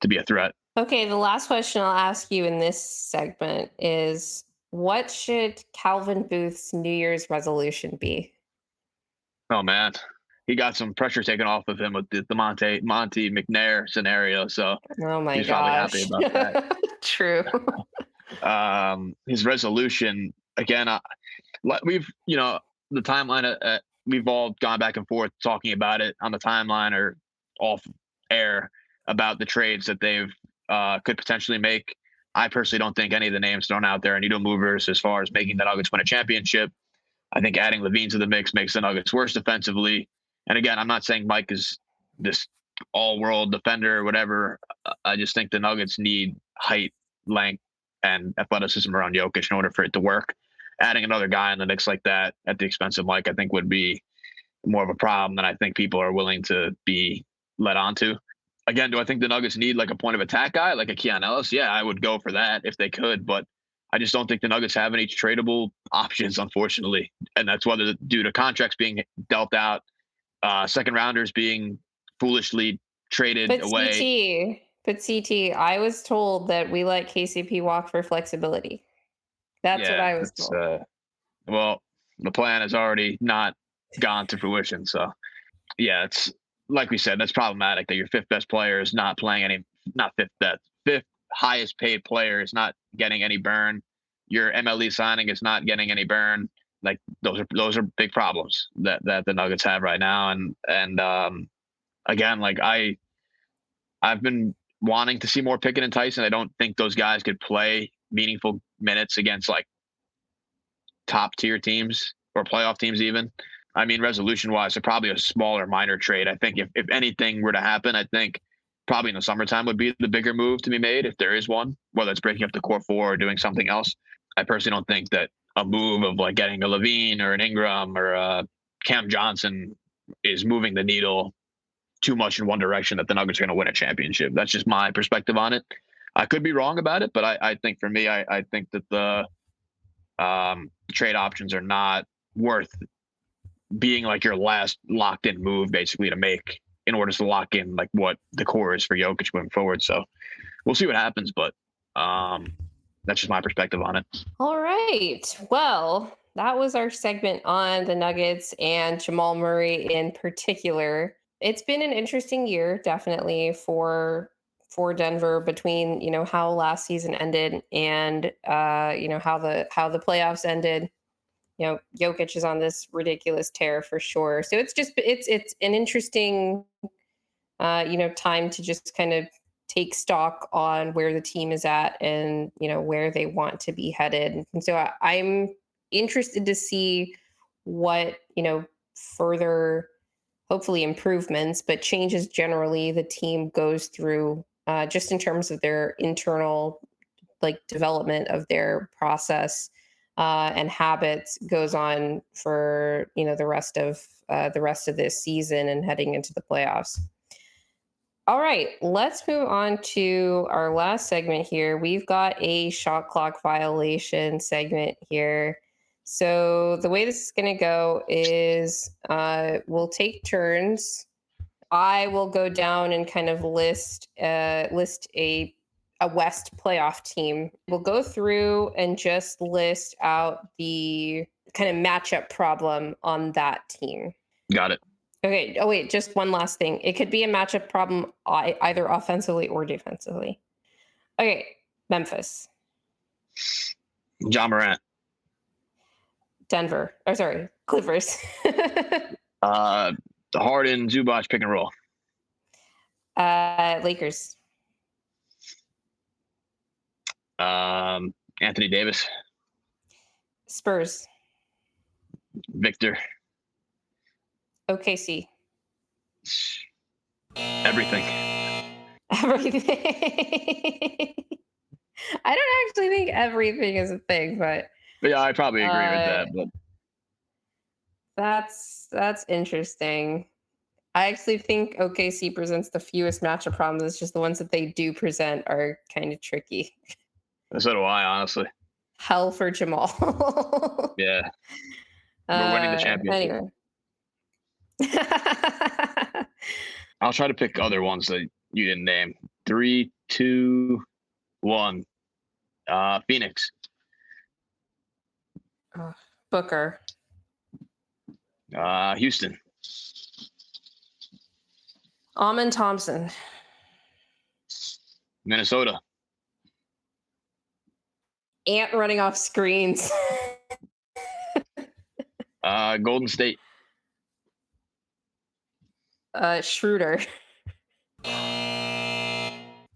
be a threat. Okay, the last question I'll ask you in this segment is, what should Calvin Booth's New Year's resolution be? Oh man, he got some pressure taken off of him with the Monty McNair scenario, so Oh my he's probably happy gosh. about that. True. His resolution again. We've the timeline. We've all gone back and forth talking about it on the timeline or off air about the trades that they've could potentially make. I personally don't think any of the names thrown out there are needle movers as far as making the Nuggets win a championship. I think adding Levine to the mix makes the Nuggets worse defensively. And again, I'm not saying Mike is this all-world defender or whatever. I just think the Nuggets need height, length, and athleticism around Jokić in order for it to work. Adding another guy in the mix like that at the expense of Mike, I think, would be more of a problem than I think people are willing to be led onto. Again, do I think the Nuggets need like a point of attack guy, like a Keon Ellis? Yeah, I would go for that if they could, but I just don't think the Nuggets have any tradable options, unfortunately. And that's whether due to contracts being dealt out, second rounders being foolishly traded But away. I was told that we let KCP walk for flexibility. That's what Yeah, I was it's told. well, the plan has already not gone to fruition. So yeah, it's like we said, that's problematic that your fifth best player is not playing any, not fifth best, fifth highest paid player is not getting any burn. Your MLE signing is not getting any burn. Like those are big problems that the Nuggets have right now. And again, like I've been wanting to see more Pickett and Tyson. I don't think those guys could play meaningful minutes against like top tier teams or playoff teams even. I mean, resolution wise, so probably a smaller minor trade. I think if anything were to happen, I think probably in the summertime would be the bigger move to be made if there is one, whether it's breaking up the core four or doing something else. I personally don't think that a move of like getting a Levine or an Ingram or a Cam Johnson is moving the needle too much in one direction that the Nuggets are going to win a championship. That's just my perspective on it. I could be wrong about it, but I think for me, I think that the trade options are not worth being like your last locked in move basically to make in order to lock in like what the core is for Jokic moving forward. So we'll see what happens, but that's just my perspective on it. All right. Well, that was our segment on the Nuggets and Jamal Murray in particular. It's been an interesting year, definitely for Denver between how last season ended and how the playoffs ended. Jokic is on this ridiculous tear for sure. So it's an interesting time to just kind of take stock on where the team is at and where they want to be headed. And so I'm interested to see what further, hopefully improvements, but changes generally the team goes through, just in terms of their internal like development of their process, and habits goes on for the rest of this season and heading into the playoffs. All right, let's move on to our last segment here. We've got a shot clock violation segment here. So the way this is going to go is, we'll take turns. I will go down and kind of list a West playoff team. We'll go through and just list out the kind of matchup problem on that team. Got it. Okay. Oh, wait, just one last thing. It could be a matchup problem either offensively or defensively. Okay. Memphis, John Morant, Denver. Oh, sorry, Clippers. uh, Harden, Zubac pick and roll. Lakers. Anthony Davis, Spurs. Victor, OKC. everything. Everything. I don't actually think everything is a thing, but But yeah, I probably agree with uh, that. But that's interesting. I actually think OKC presents the fewest matchup problems. It's just the ones that they do present are kind of tricky. so do I, honestly. Hell for Jamal. Yeah, we're winning the championship. Anyway. I'll try to pick other ones that you didn't name. Three, two, one. Phoenix, Ugh, Booker. Houston, Amon Thompson. Minnesota, Ant running off screens. Golden State, Schroeder.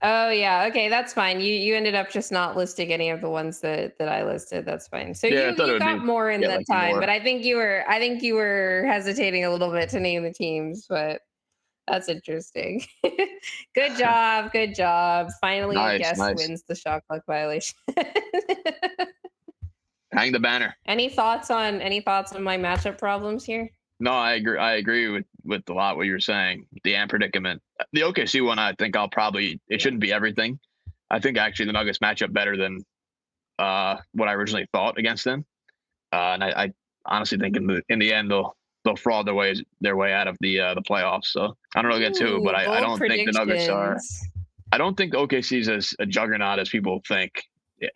Oh yeah, okay, that's fine. You ended up just not listing any of the ones that I listed. That's fine. So yeah, I you thought it you would got be more in yeah, that like time, more. but I think you were hesitating a little bit to name the teams, but that's interesting. Good job, good job. Finally, a Nice, guest nice. wins the shot clock violation. Hang the banner. Any thoughts on my matchup problems here? No, I agree. I agree with a lot what you were saying. The ant predicament. The OKC one, I think I'll probably. It Yeah. shouldn't be everything. I think actually the Nuggets match up better than what I originally thought against them. And I honestly think in the end they'll fraud their way out of the playoffs. So I don't know get too, but Ooh, I bold don't think the Nuggets are. predictions. I don't think OKC is as a juggernaut as people think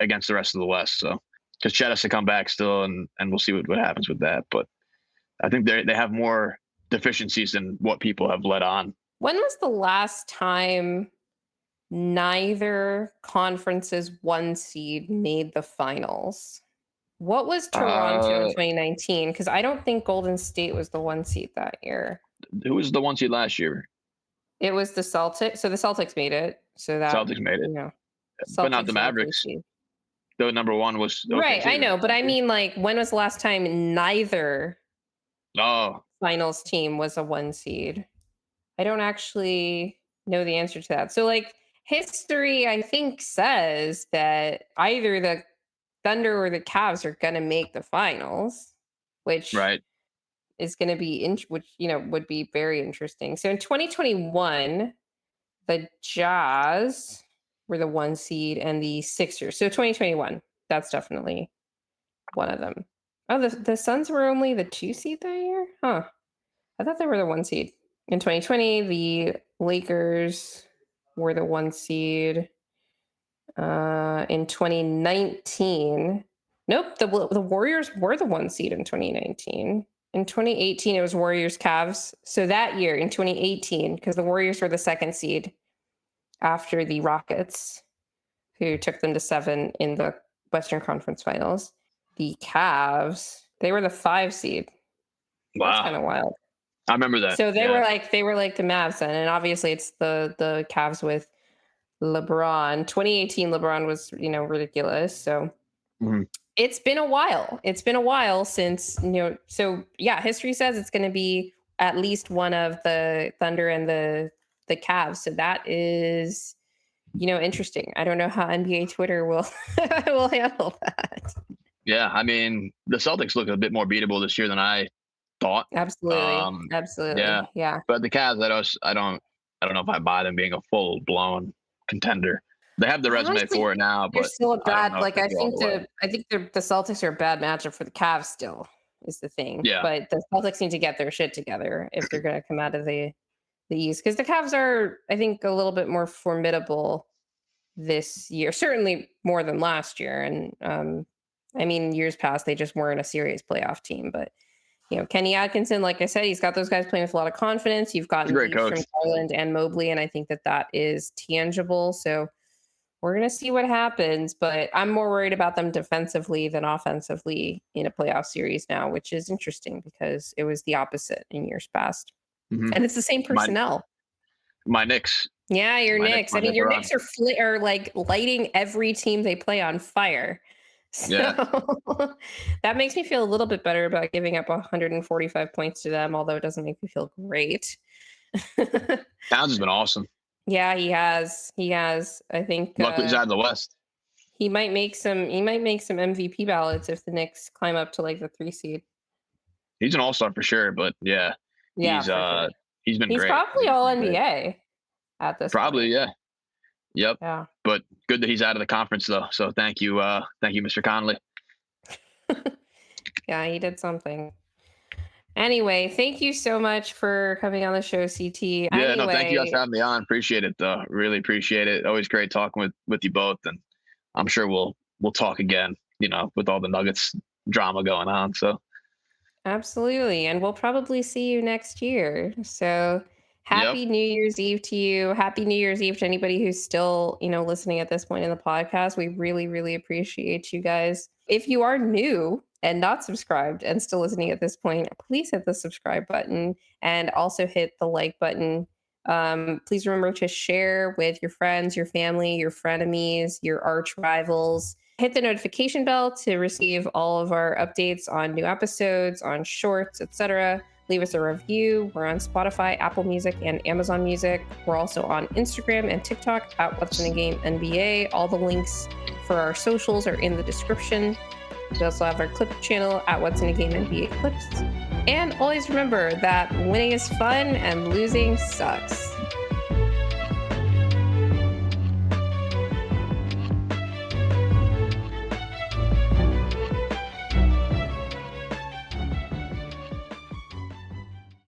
against the rest of the West. So because Chet has to come back still, and we'll see what happens with that. But I think they have more deficiencies than what people have let on. When was the last time neither conference's one seed made the finals? What was Toronto in Uh, 2019? Because I don't think Golden State was the one seed that year. who was the one seed last year? It was the Celtics. So the Celtics made it. So that, Celtics made it, you know, but not the Celtics and Mavericks. OKC. The number one was Right. I OKC know. But last I year. mean, like, when was the last time neither Oh, finals team was a one seed? I don't actually know the answer to that. So, like, history, I think, says that either the Thunder or the Cavs are going to make the finals, which right. is going to be, which, would be very interesting. So, in 2021, the Jazz were the one seed and the Sixers. So, 2021, that's definitely one of them. Oh, the Suns were only the two seed that year? Huh. I thought they were the one seed. In 2020, the Lakers were the one seed. In 2019, nope, the Warriors were the one seed in 2019. In 2018, it was Warriors Cavs. So that year, in 2018, because the Warriors were the second seed after the Rockets, who took them to 7 in the Western Conference Finals. The Cavs, they were the 5 seed. That's Wow, kind of wild. I remember that. So they Yeah. were like the Mavs then, and obviously it's the Cavs with LeBron. 2018 LeBron was, ridiculous. So Mhm. it's been a while. It's been a while since, so yeah, history says it's going to be at least one of the Thunder and the Cavs. So that is, interesting. I don't know how NBA Twitter will will handle that. Yeah, I mean the Celtics look a bit more beatable this year than I thought. Absolutely. Um, yeah, Absolutely. Yeah. but the Cavs, I don't know if I buy them being a full blown contender. They have the I resume honestly for it now, they're but still a I don't bad, know if like, they I go all think the way. the Celtics are a bad matchup for the Cavs still, is the thing. Yeah, But the Celtics need to get their shit together if they're gonna come out of the East. Because the Cavs are, I think, a little bit more formidable this year, certainly more than last year. And I mean, years past, they just weren't a serious playoff team. But Kenny Atkinson, like I said, he's got those guys playing with a lot of confidence. You've he's a gotten great leaps from coach. Garland and Mobley, and I think that is tangible. So we're going to see what happens, but I'm more worried about them defensively than offensively in a playoff series now, which is interesting because it was the opposite in years past. Hmm. And it's the same My personnel. my Knicks. Yeah, your Knicks. I My mean, Knicks your are on. Knicks are like lighting every team they play on fire. So Yeah, that makes me feel a little bit better about giving up 145 points to them, although it doesn't make me feel great. Towns has been awesome. Yeah, he has. He has. I think Luckily, he's out of the West. he might make some MVP ballots if the Knicks climb up to like the 3 seed. He's an all-star for sure, but yeah, Yeah, he's for uh sure. he's been He's great. probably all NBA at this Probably, point. yeah. Yep. Yeah. But good that he's out of the conference though. So thank you, Mr. Conley. Yeah, he did something. Anyway, thank you so much for coming on the show, CT. Yeah, no, thank you guys for Anyway, having me on. Appreciate it though. Really appreciate it. Always great talking with you both, and I'm sure we'll talk again. With all the Nuggets drama going on. So absolutely. And we'll probably see you next year. So yep, happy New Year's Eve to you. Happy New Year's Eve to anybody who's still, listening at this point in the podcast. We really, really appreciate you guys. If you are new and not subscribed and still listening at this point, please hit the subscribe button and also hit the like button. Please remember to share with your friends, your family, your frenemies, your arch rivals. Hit the notification bell to receive all of our updates on new episodes, on shorts, etc. Leave us a review. We're on Spotify, Apple Music, and Amazon Music. We're also on Instagram and TikTok at What's in a Game NBA. All the links for our socials are in the description. We also have our clip channel at What's in a Game NBA Clips. And always remember that winning is fun and losing sucks.